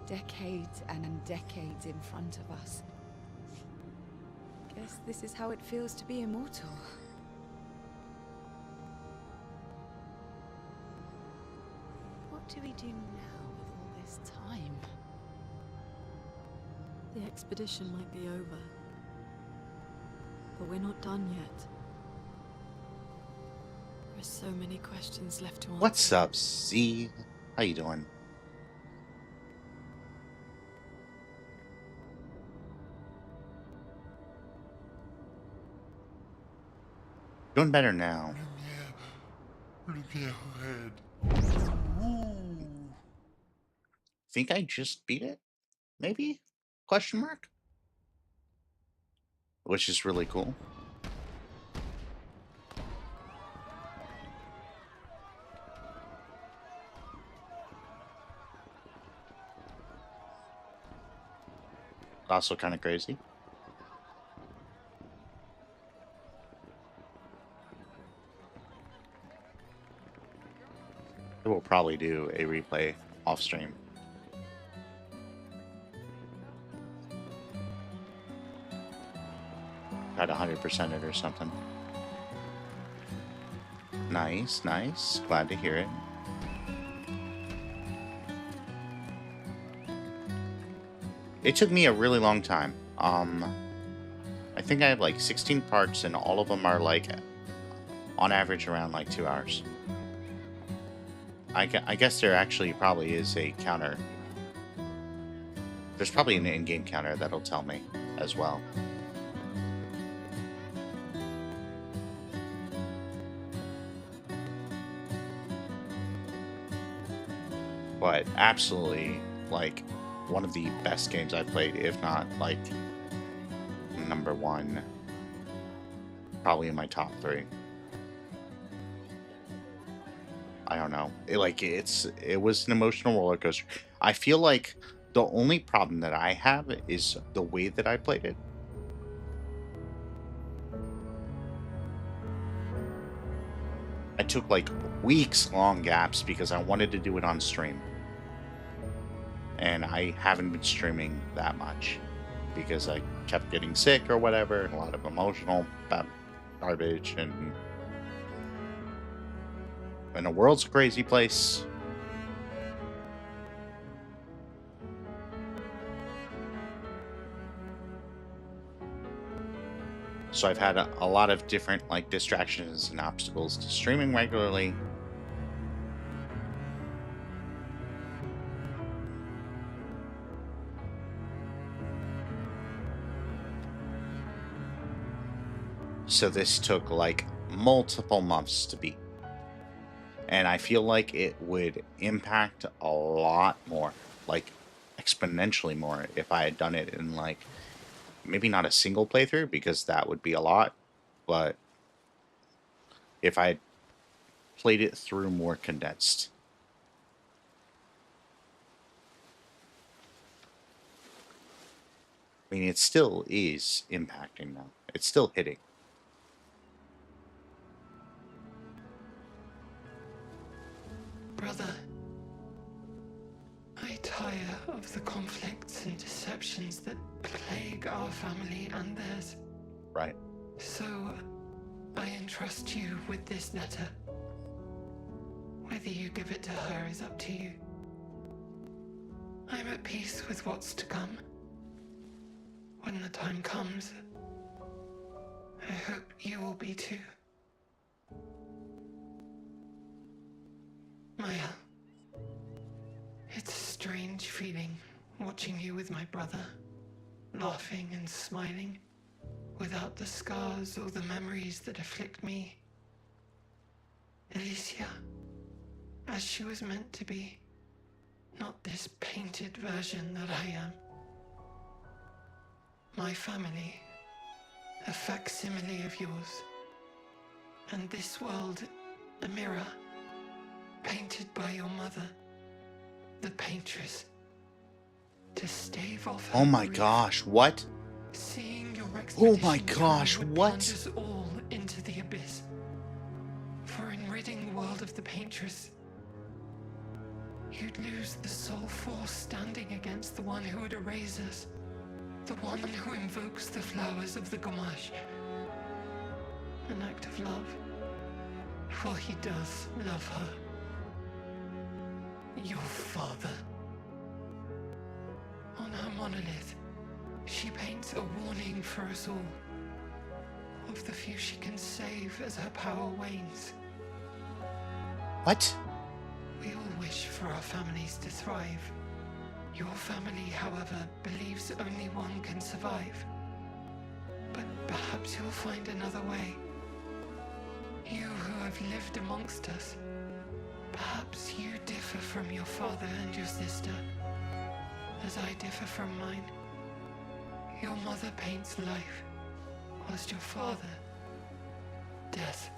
Decades and decades in front of us. Guess this is how it feels to be immortal. What do we do now with all this time? The expedition might be over. But we're not done yet. There's so many questions left to answer. What's up, Z? How you doing? Doing better now. Think I just beat it? Maybe? Question mark? Which is really cool. Also kind of crazy. I will probably do a replay off stream. Try to 100% it or something. Nice, nice. Glad to hear it. It took me a really long time. I think I have like 16 parts, and all of them are like, on average, around like 2 hours. I guess there actually probably is a counter. There's probably an in-game counter that'll tell me as well. But absolutely, like, one of the best games I've played, if not, like, number one. Probably in my top 3. I don't know. It was an emotional roller coaster. I feel like the only problem that I have is the way that I played it. I took like weeks long gaps because I wanted to do it on stream. And I haven't been streaming that much because I kept getting sick or whatever, and a lot of emotional garbage, and the world's a crazy place. So I've had a lot of different like distractions and obstacles to streaming regularly. So this took like multiple months to beat. And I feel like it would impact a lot more, like exponentially more, if I had done it in like maybe not a single playthrough, because that would be a lot, but if I had played it through more condensed. I mean, it still is impacting now. It's still hitting. Brother, I tire of the conflicts and deceptions that plague our family and theirs. Right. So, I entrust you with this letter. Whether you give it to her is up to you. I'm at peace with what's to come. When the time comes, I hope you will be too. Maya, it's a strange feeling watching you with my brother, laughing and smiling, without the scars or the memories that afflict me. Alicia, as she was meant to be, not this painted version that I am. My family, a facsimile of yours, and this world, a mirror, painted by your mother, the paintress, to stave off her Oh my grief. gosh, what? Seeing your Oh my expedition gosh, through would what? plunge us all into the abyss. For in ridding the world of the paintress, you'd lose the sole force standing against the one who would erase us, the one who invokes the flowers of the Gamash. An act of love, for he does love her. Your father. On her monolith, she paints a warning for us all, of the few she can save as her power wanes. What? We all wish for our families to thrive. Your family, however, believes only one can survive. But perhaps you'll find another way. You who have lived amongst us, perhaps you differ from your father and your sister, as I differ from mine. Your mother paints life, whilst your father, death.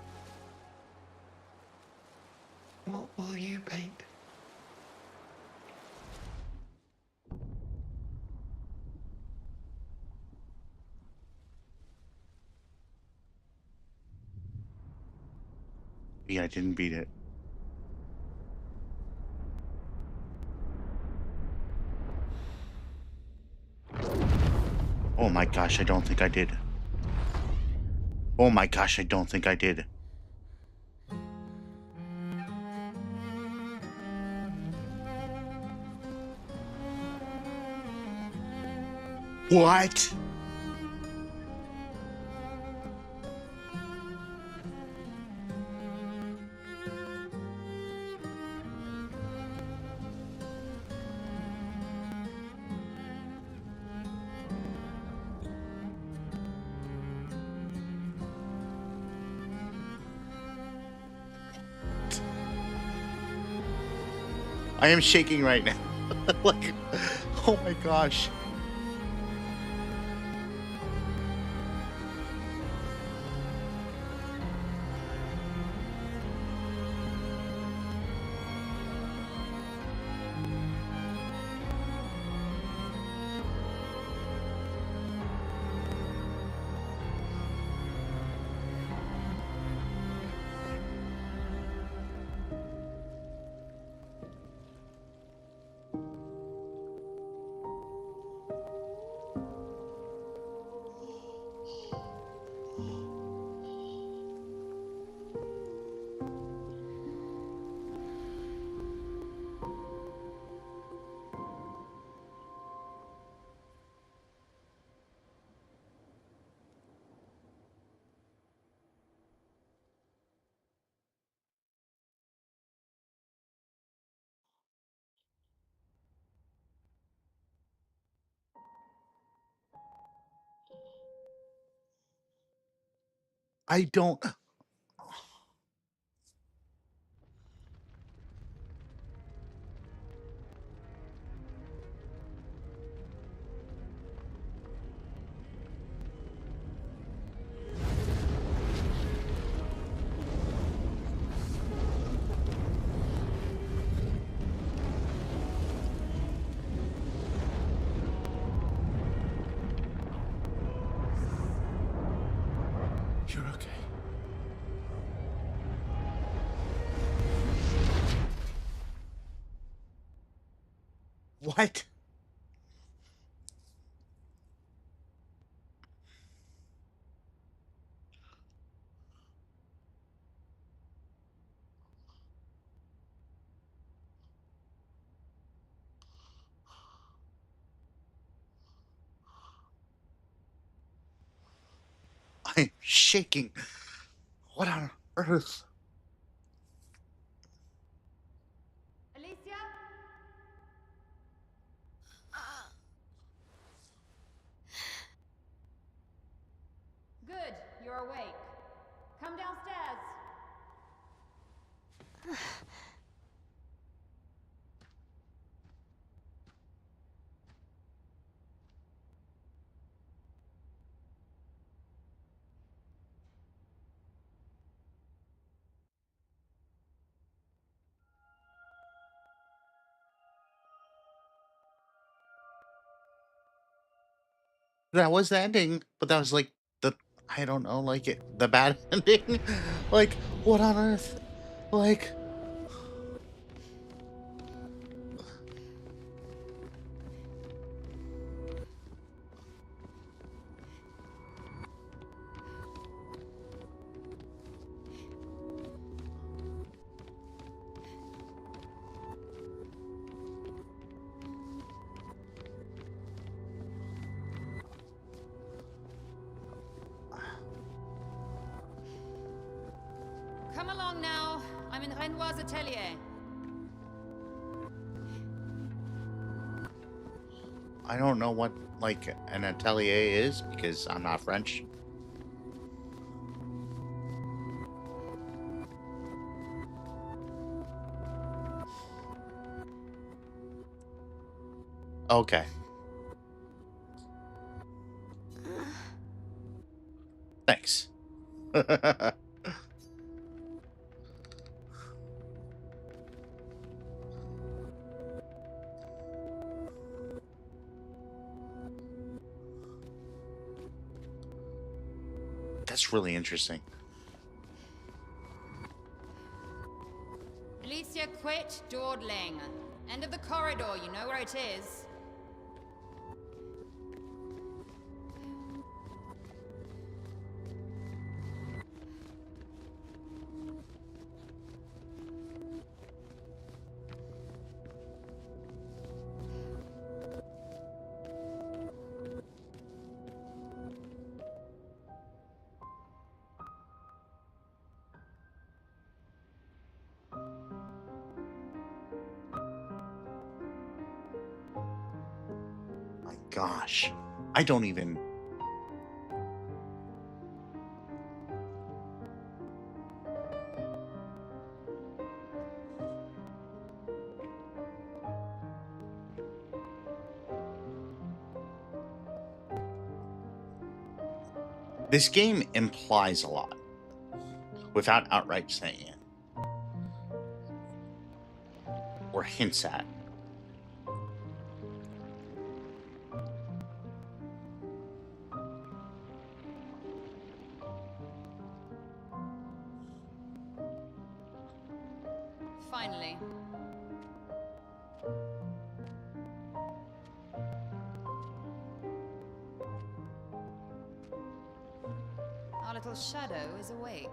What will you paint? Maybe I didn't beat it. Oh my gosh, I don't think I did. Oh my gosh, I don't think I did. What? I am shaking right now. Like, oh my gosh. I don't. You're okay. What? I'm shaking. What on earth? Alicia? Good, you're awake. Come downstairs. That was the ending, but that was like the, I don't know, like the bad ending. Like, what on earth? Like, Come along now. I'm in Renoir's atelier. I don't know what like an atelier is because I'm not French. Okay. Thanks. That's really interesting. lordling. End of the corridor, you know where it is. My gosh. I don't even. This game implies a lot without outright saying it or hints at. Finally. Our little shadow is awake.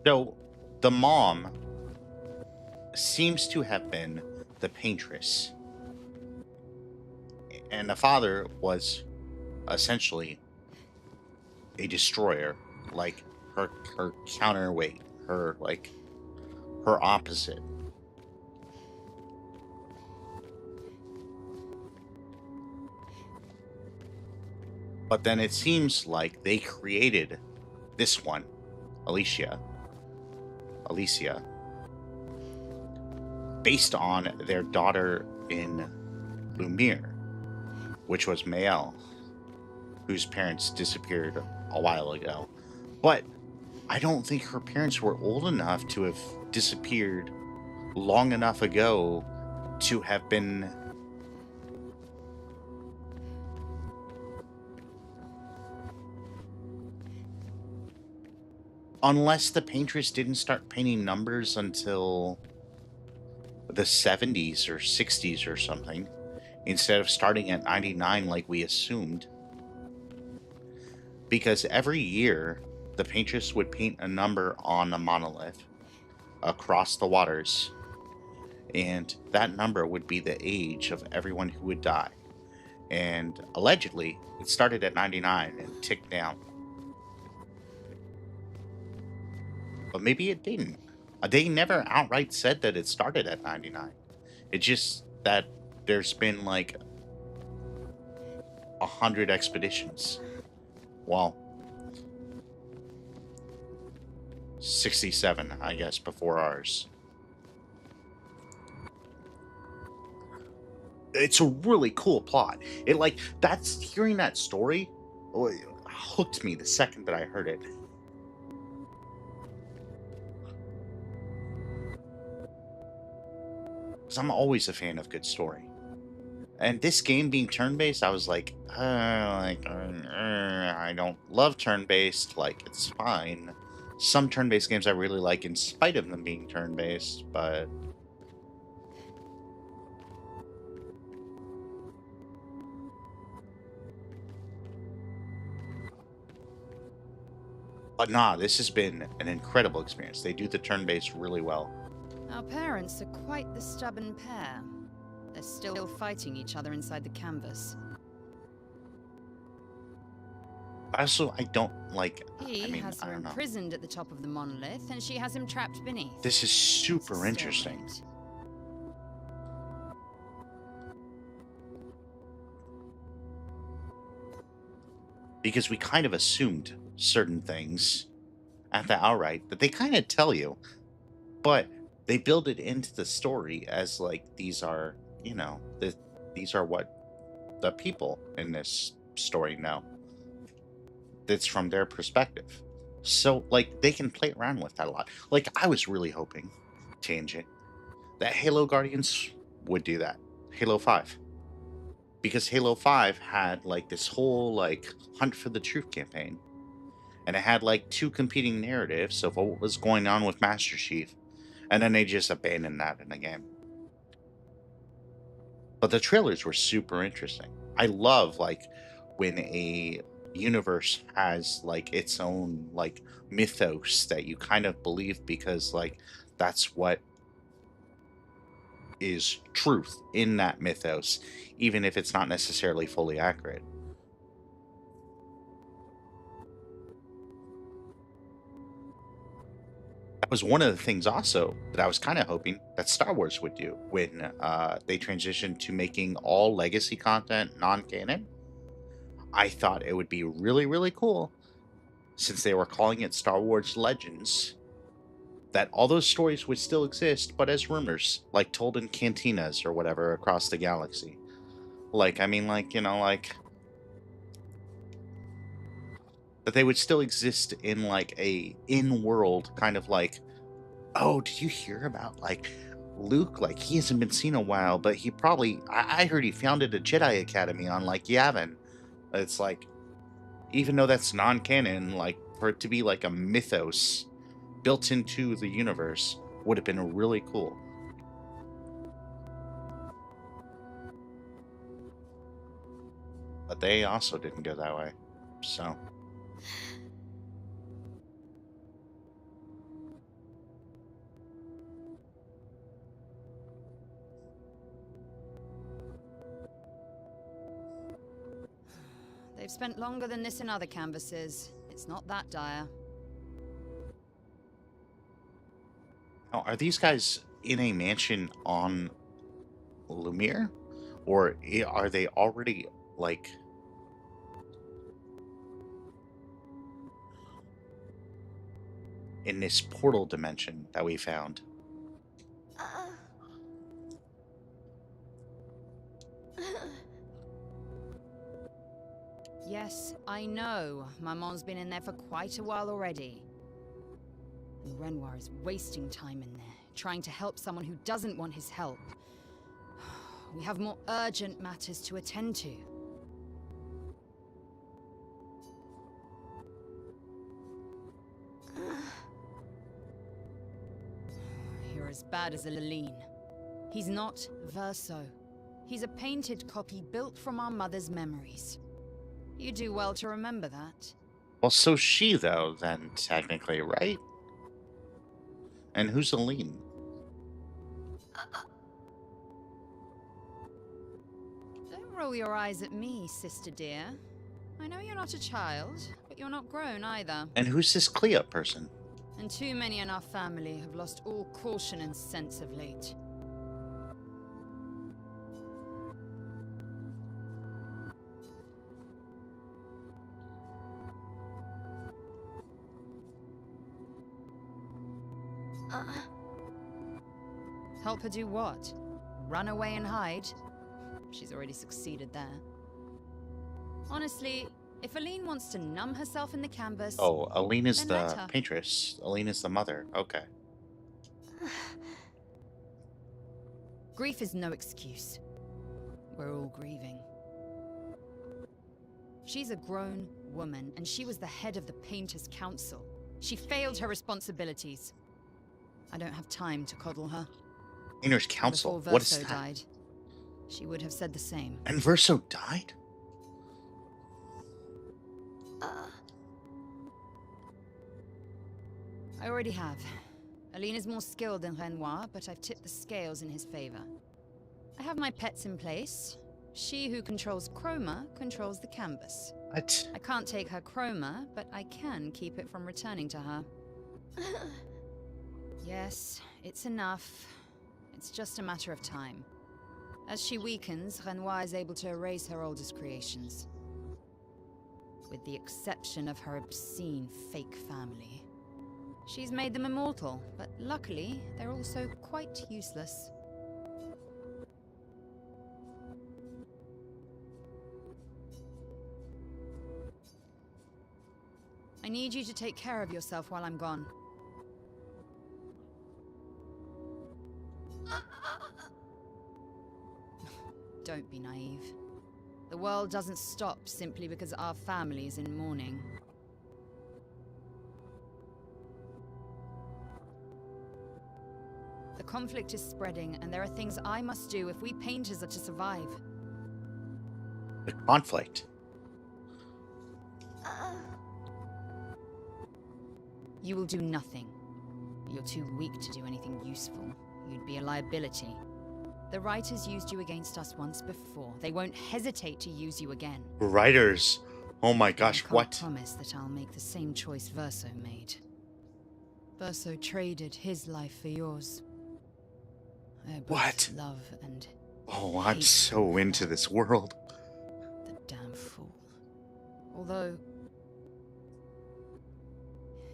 So, the mom seems to have been the paintress, and the father was essentially a destroyer, like her counterweight, her her opposite. But then it seems like they created this one, Alicia, based on their daughter in Lumiere, which was Mael, whose parents disappeared a while ago. But I don't think her parents were old enough to have disappeared long enough ago to have been unless the paintress didn't start painting numbers until the 70s or 60s or something, instead of starting at 99 like we assumed. Because every year, the paintress would paint a number on a monolith across the waters, and that number would be the age of everyone who would die. And allegedly, it started at 99 and ticked down. But maybe it didn't. They never outright said that it started at 99. It's just that there's been like 100 expeditions. Well, 67, I guess, before ours. It's a really cool plot. It hearing that story it hooked me the second that I heard it. Because I'm always a fan of good story. And this game being turn-based, I was like, I don't love turn-based. Like, it's fine. Some turn-based games I really like in spite of them being turn-based, but... But nah, this has been an incredible experience. They do the turn-based really well. Our parents are quite the stubborn pair. They're still fighting each other inside the canvas. Also, I don't like... He has her imprisoned at the top of the monolith, and she has him trapped beneath. This is super interesting. Because we kind of assumed certain things at the outright that they kind of tell you, but they build it into the story as like these are, you know, these are what the people in this story know. That's from their perspective. So like they can play around with that a lot. Like I was really hoping, tangent, that Halo Guardians would do that. Halo 5. because Halo 5 had like this whole like hunt for the truth campaign, and it had like two competing narratives of what was going on with Master Chief, and then they just abandoned that in the game. But the trailers were super interesting. I love like when a universe has like its own like mythos that you kind of believe because like that's what is truth in that mythos, even if it's not necessarily fully accurate. That was one of the things also that I was kind of hoping that Star Wars would do when they transitioned to making all legacy content non-canon. I thought it would be really, really cool, since they were calling it Star Wars Legends, that all those stories would still exist, but as rumors, like told in cantinas or whatever across the galaxy. Like, I mean, like, you know, like, that they would still exist in like a in-world kind of like, oh, did you hear about like Luke? Like, he hasn't been seen a while, but he probably, I heard he founded a Jedi Academy on like Yavin. It's like, even though that's non-canon, like for it to be like a mythos built into the universe would have been really cool. But they also didn't go that way. So They've spent longer than this in other canvases. It's not that dire. now, are these guys in a mansion on Lumiere? Or are they already like in this portal dimension that we found? Yes, I know. Maman's been in there for quite a while already. And Renoir is wasting time in there, trying to help someone who doesn't want his help. We have more urgent matters to attend to. You're as bad as a Leline. He's not Verso. He's a painted copy built from our mother's memories. You do well to remember that. Well, so's she, though, then, technically, right? And who's Aline? Don't roll your eyes at me, sister dear. I know you're not a child, but you're not grown either. And who's this Clea person? And too many in our family have lost all caution and sense of late. Help her do what? Run away and hide? She's already succeeded there. Honestly, if Aline wants to numb herself in the canvas... Oh, Aline is then the let her. paintress. Aline is the mother. Okay. Grief is no excuse. We're all grieving. She's a grown woman, and she was the head of the Painters' Council. She failed her responsibilities. I don't have time to coddle her. Painter's Council? Before What is Verso that? died, she would have said the same. And Verso died? I already have. Aline is more skilled than Renoir, but I've tipped the scales in his favor. I have my pets in place. She who controls chroma controls the canvas. What? I can't take her chroma, but I can keep it from returning to her. Yes, it's enough. It's just a matter of time. As she weakens, Renoir is able to erase her oldest creations. With the exception of her obscene fake family. She's made them immortal, but luckily, they're also quite useless. I need you to take care of yourself while I'm gone. Don't be naive. world doesn't stop simply because our family's in mourning. The conflict is spreading, and there are things I must do if we painters are to survive. The conflict. You will do nothing. You're too weak to do anything useful. You'd be a liability. The writers used you against us once before. They won't hesitate to use you again. Writers. Oh my gosh, I can't what? promise that I'll make the same choice Verso made. Verso traded his life for yours. They're both What? love and Oh, I'm hate so into this world. the damn fool. Although,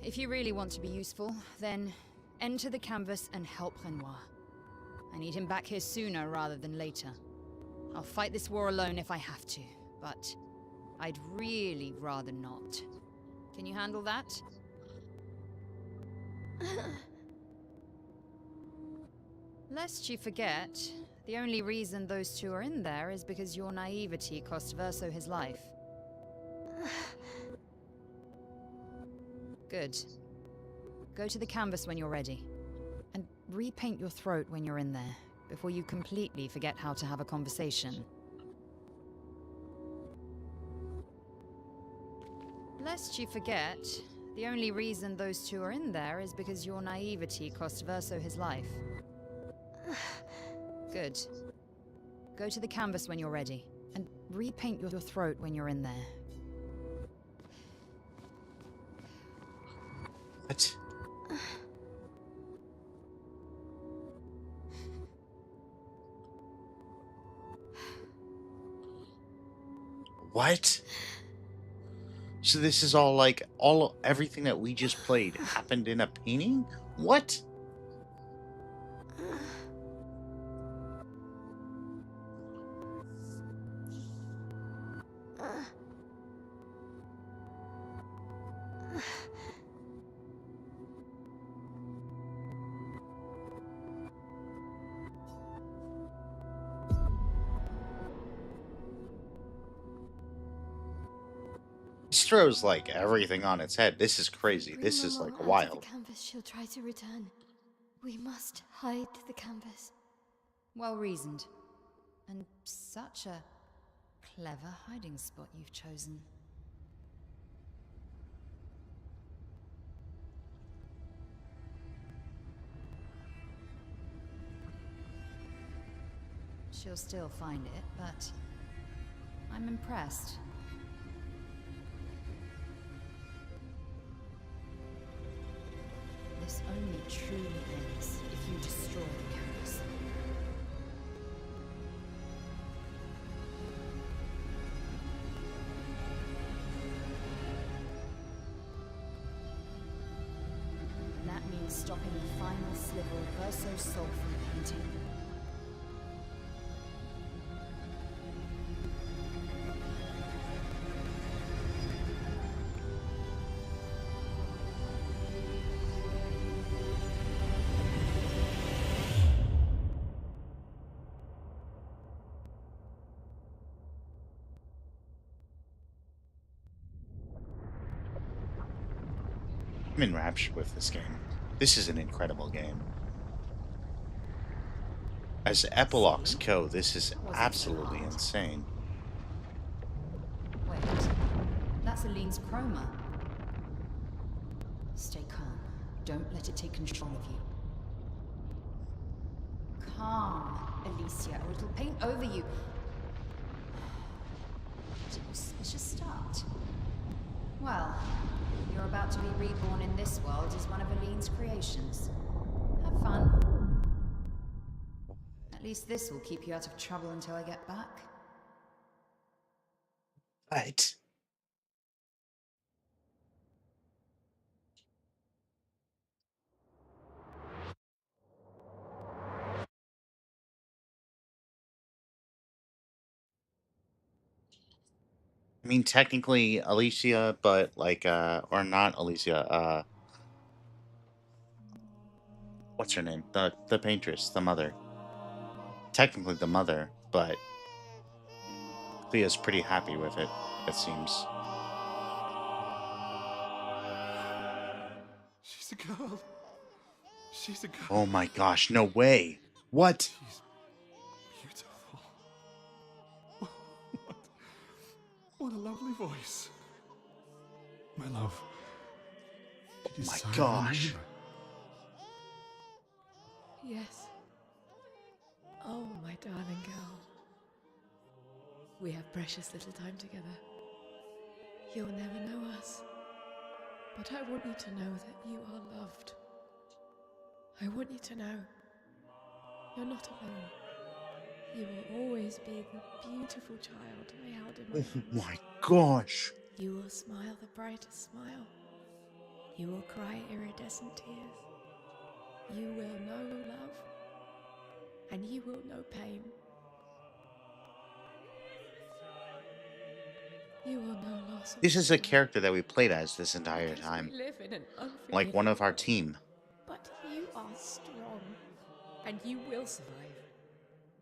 if you really want to be useful, then enter the canvas and help Renoir. I need him back here sooner rather than later. I'll fight this war alone if I have to, but I'd really rather not. Can you handle that? Lest you forget, the only reason those two are in there is because your naivety cost Verso his life. Good. Go to the canvas when you're ready. And repaint your throat when you're in there, before you completely forget how to have a conversation. Lest you forget, the only reason those two are in there is because your naivety cost Verso his life. Good. Go to the canvas when you're ready. And repaint your throat when you're in there. What? What? So this is all like everything that we just played happened in a painting? What? This throws like everything on its head. This is crazy. Bring This is Maman like out of wild. the canvas, she'll try to return. We must hide the canvas. Well reasoned. And such a clever hiding spot you've chosen. She'll still find it, but I'm impressed. This only truly ends if you destroy the canvas. That means stopping the final sliver of Verso's soul from painting. I'm enraptured with this game. This is an incredible game. As epilogues go, this is absolutely insane. Wait, that's Aline's chroma. Stay calm. Don't let it take control of you. Calm, Alicia, or it'll paint over you. Let's just start. Well, you're about to be reborn in this world as one of Aline's creations. Have fun. At least this will keep you out of trouble until I get back. Right. I mean, technically Alicia, but like, or not Alicia, what's her name? The paintress, the mother. Technically the mother, but Clea's pretty happy with it, it seems. She's a girl. She's a girl. Oh my gosh, no way. What? She's beautiful. What, what a lovely voice. My love. Did you My sign your gosh. name? Yes. Oh, my darling girl. We have precious little time together. You'll never know us. But I want you to know that you are loved. I want you to know you're not alone. You will always be the beautiful child I held in my Oh arms. my gosh. You will smile the brightest smile. You will cry iridescent tears. You will know love, and you will know pain. You will know loss of This is a joy, character that we played as this entire because time. we live in an Like one unforgiving of our world. team. But you are strong, and you will survive.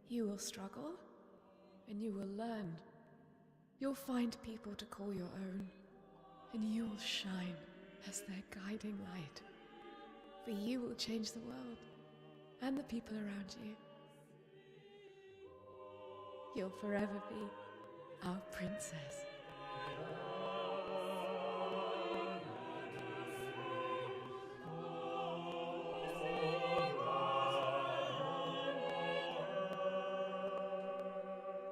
You will struggle, and you will learn. You'll find people to call your own, and you will shine as their guiding light. For you will change the world, and the people around you. You'll forever be our princess.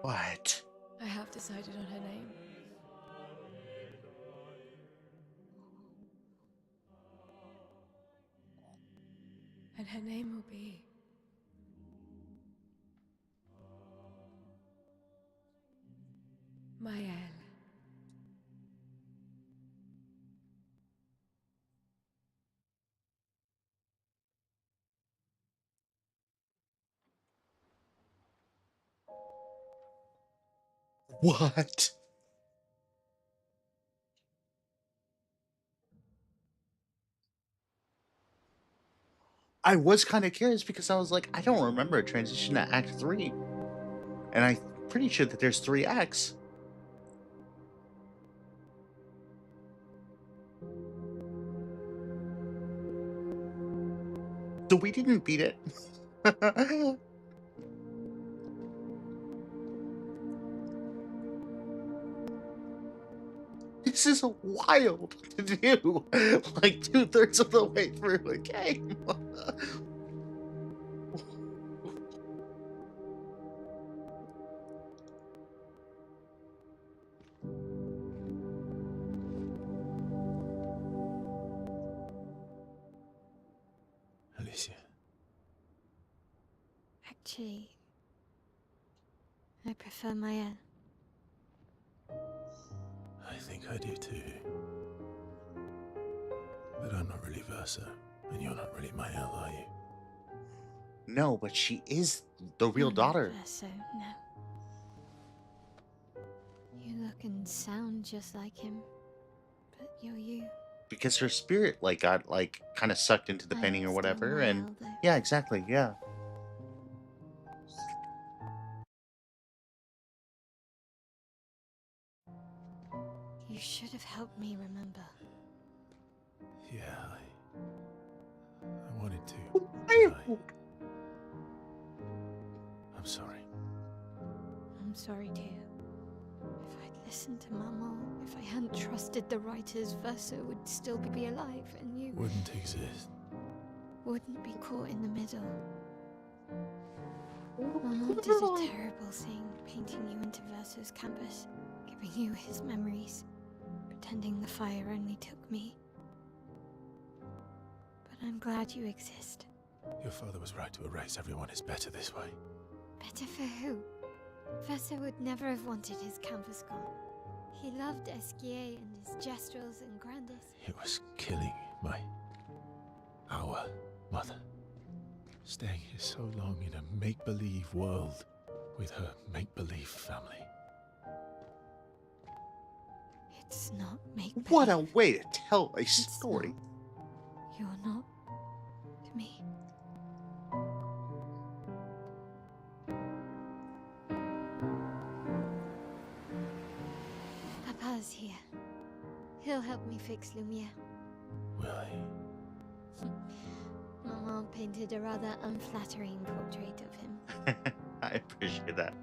What? I have decided on her name. And her name will be Maëlle. What? I was kind of curious because I was like, I don't remember a transition to Act 3. And I'm pretty sure that there's 3 acts. So we didn't beat it. This is wild to do. Like 2/3 of the way through a game. Alicia. Actually, I prefer Maëlle. I think I do too. But I'm not really Versa, and you're not really Maëlle, are you? No, but she is the real I'm not daughter. Verso, no. You look and sound just like him, but you're you. Because her spirit like got like kind of sucked into the I'm painting or still whatever, and Maëlle, though. yeah, exactly, yeah. You should have helped me remember. Yeah, I wanted to. Wild. I'm sorry. I'm sorry too. If I'd listened to Mama, if I hadn't trusted the writers, Verso would still be alive, and you Wouldn't exist. wouldn't be caught in the middle. Mama did a terrible thing, painting you into Verso's campus, giving you his memories, pretending the fire only took me. But I'm glad you exist. Your father was right to erase everyone is better this way. Better for who? Verso would never have wanted his campus gone. He loved Esquier and his gestrels and Grandis. It was killing our mother. Staying here so long in a make-believe world with her make-believe family. It's not make-believe. What a way to tell a It's story. not. You're not to me. Pala's here. He'll help me fix Lumiere. Will he? Maman painted a rather unflattering portrait of him. I appreciate that.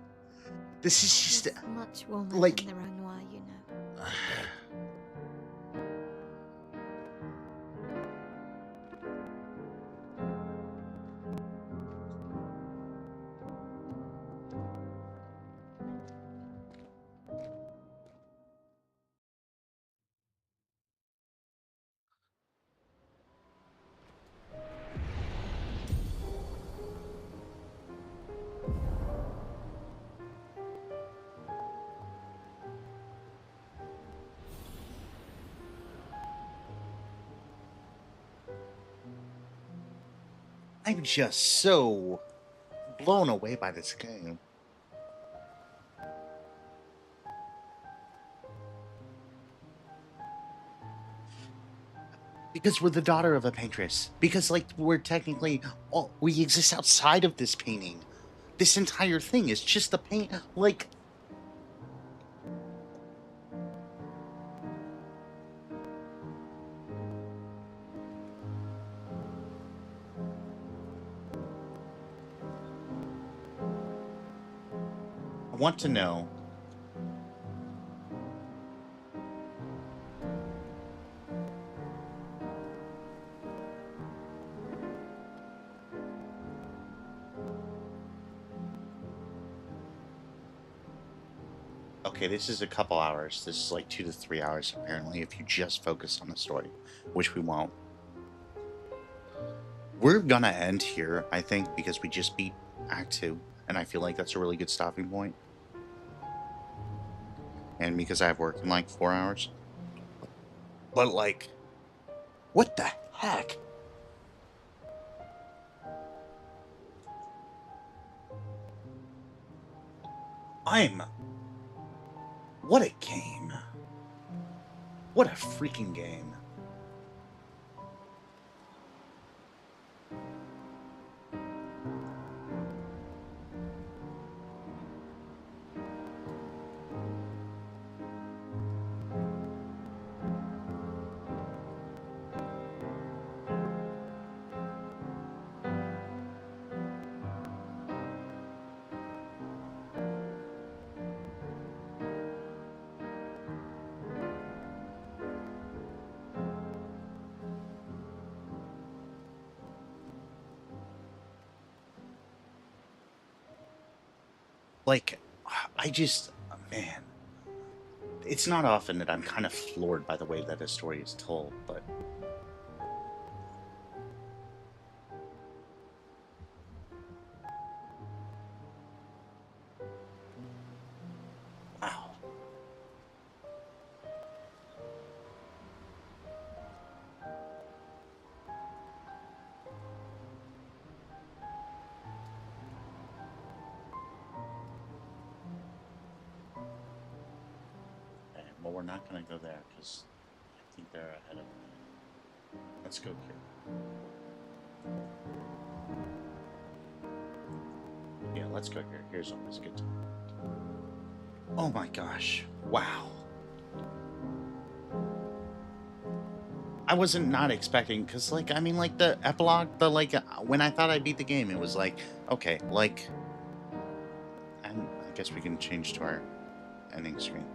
This is just It's much warmer like- than the Renoir, you know. I'm just so blown away by this game. Because we're the daughter of a paintress. Because, like, we're technically, we exist outside of this painting. This entire thing is just a paint, like... I want to know... Okay, this is a couple hours. This is like 2 to 3 hours, apparently, if you just focus on the story, which we won't. We're gonna end here, I think, because we just beat Act 2, and I feel like that's a really good stopping point. And because I have work in like 4 hours. But like, what the heck? What a game. What a freaking game. Like, man, it's not often that I'm kind of floored by the way that a story is told, but wow. Okay, well, we're not going to go there because I think they're ahead of me. Let's go here. Yeah, let's go here. Here's always a good time. Oh my gosh. Wow. I wasn't not expecting, because, like, I mean, like, the epilogue, when I thought I beat the game, it was like, okay, like, and I guess we can change to our ending screen.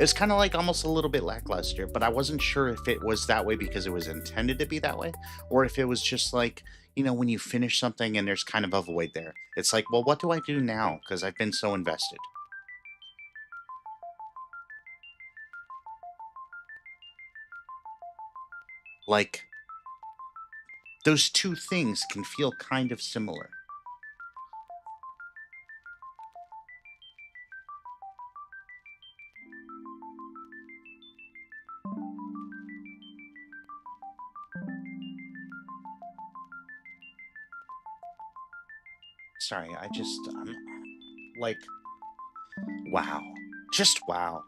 It's kind of like almost a little bit lackluster, but I wasn't sure if it was that way because it was intended to be that way, or if it was just like, you know, when you finish something and there's kind of a void there. It's like, well, what do I do now? Because I've been so invested. Like, those two things can feel kind of similar. Sorry, I'm like, wow. Just wow.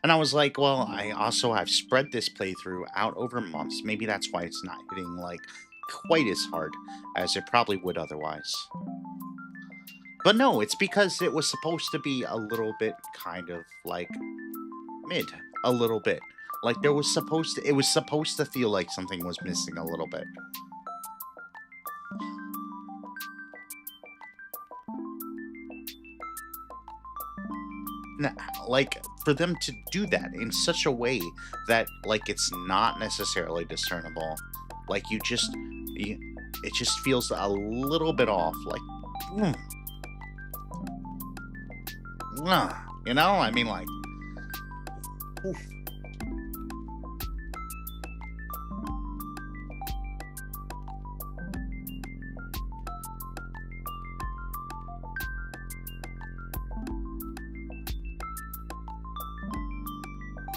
And I was like, well, I've spread this playthrough out over months. Maybe that's why it's not hitting like quite as hard as it probably would otherwise. But no, it's because it was supposed to be a little bit kind of like mid, a little bit. Like it was supposed to feel like something was missing a little bit. Like for them to do that in such a way that like it's not necessarily discernible, like it just feels a little bit off, like you know, I mean, like oof.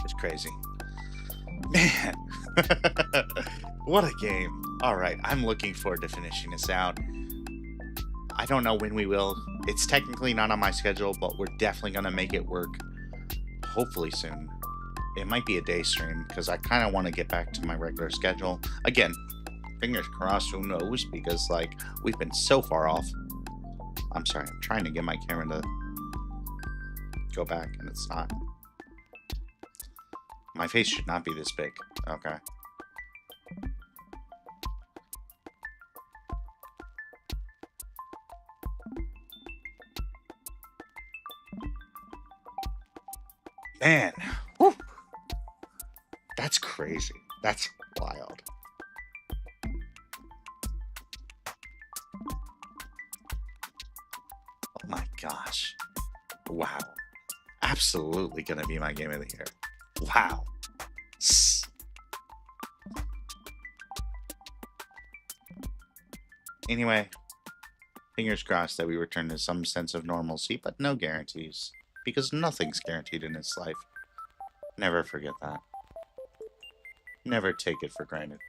It's crazy, man. What a game. All right, I'm looking forward to finishing this out. I don't know when we will. It's technically not on my schedule, but we're definitely going to make it work. Hopefully soon. It might be a day stream because I kind of want to get back to my regular schedule. Again, fingers crossed, who knows? Because, like, we've been so far off. I'm sorry, I'm trying to get my camera to go back, and it's not. My face should not be this big. Okay. Man, whew. That's crazy. That's wild. Oh my gosh. Wow. Absolutely gonna be my game of the year. Wow. Anyway, fingers crossed that we return to some sense of normalcy, but no guarantees. Because nothing's guaranteed in this life. Never forget that. Never take it for granted.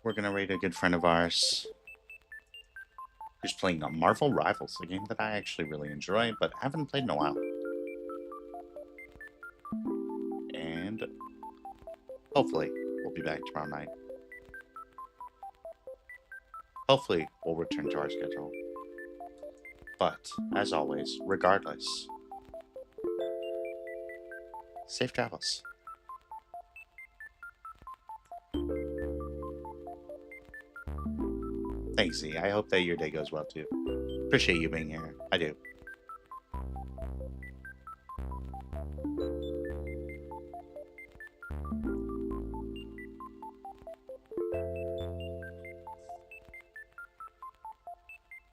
We're gonna raid a good friend of ours who's playing on Marvel Rivals, a game that I actually really enjoy, but haven't played in a while. And hopefully we'll be back tomorrow night. Hopefully, we'll return to our schedule. But, as always, regardless, safe travels. Thanks, Z. I hope that your day goes well, too. Appreciate you being here. I do.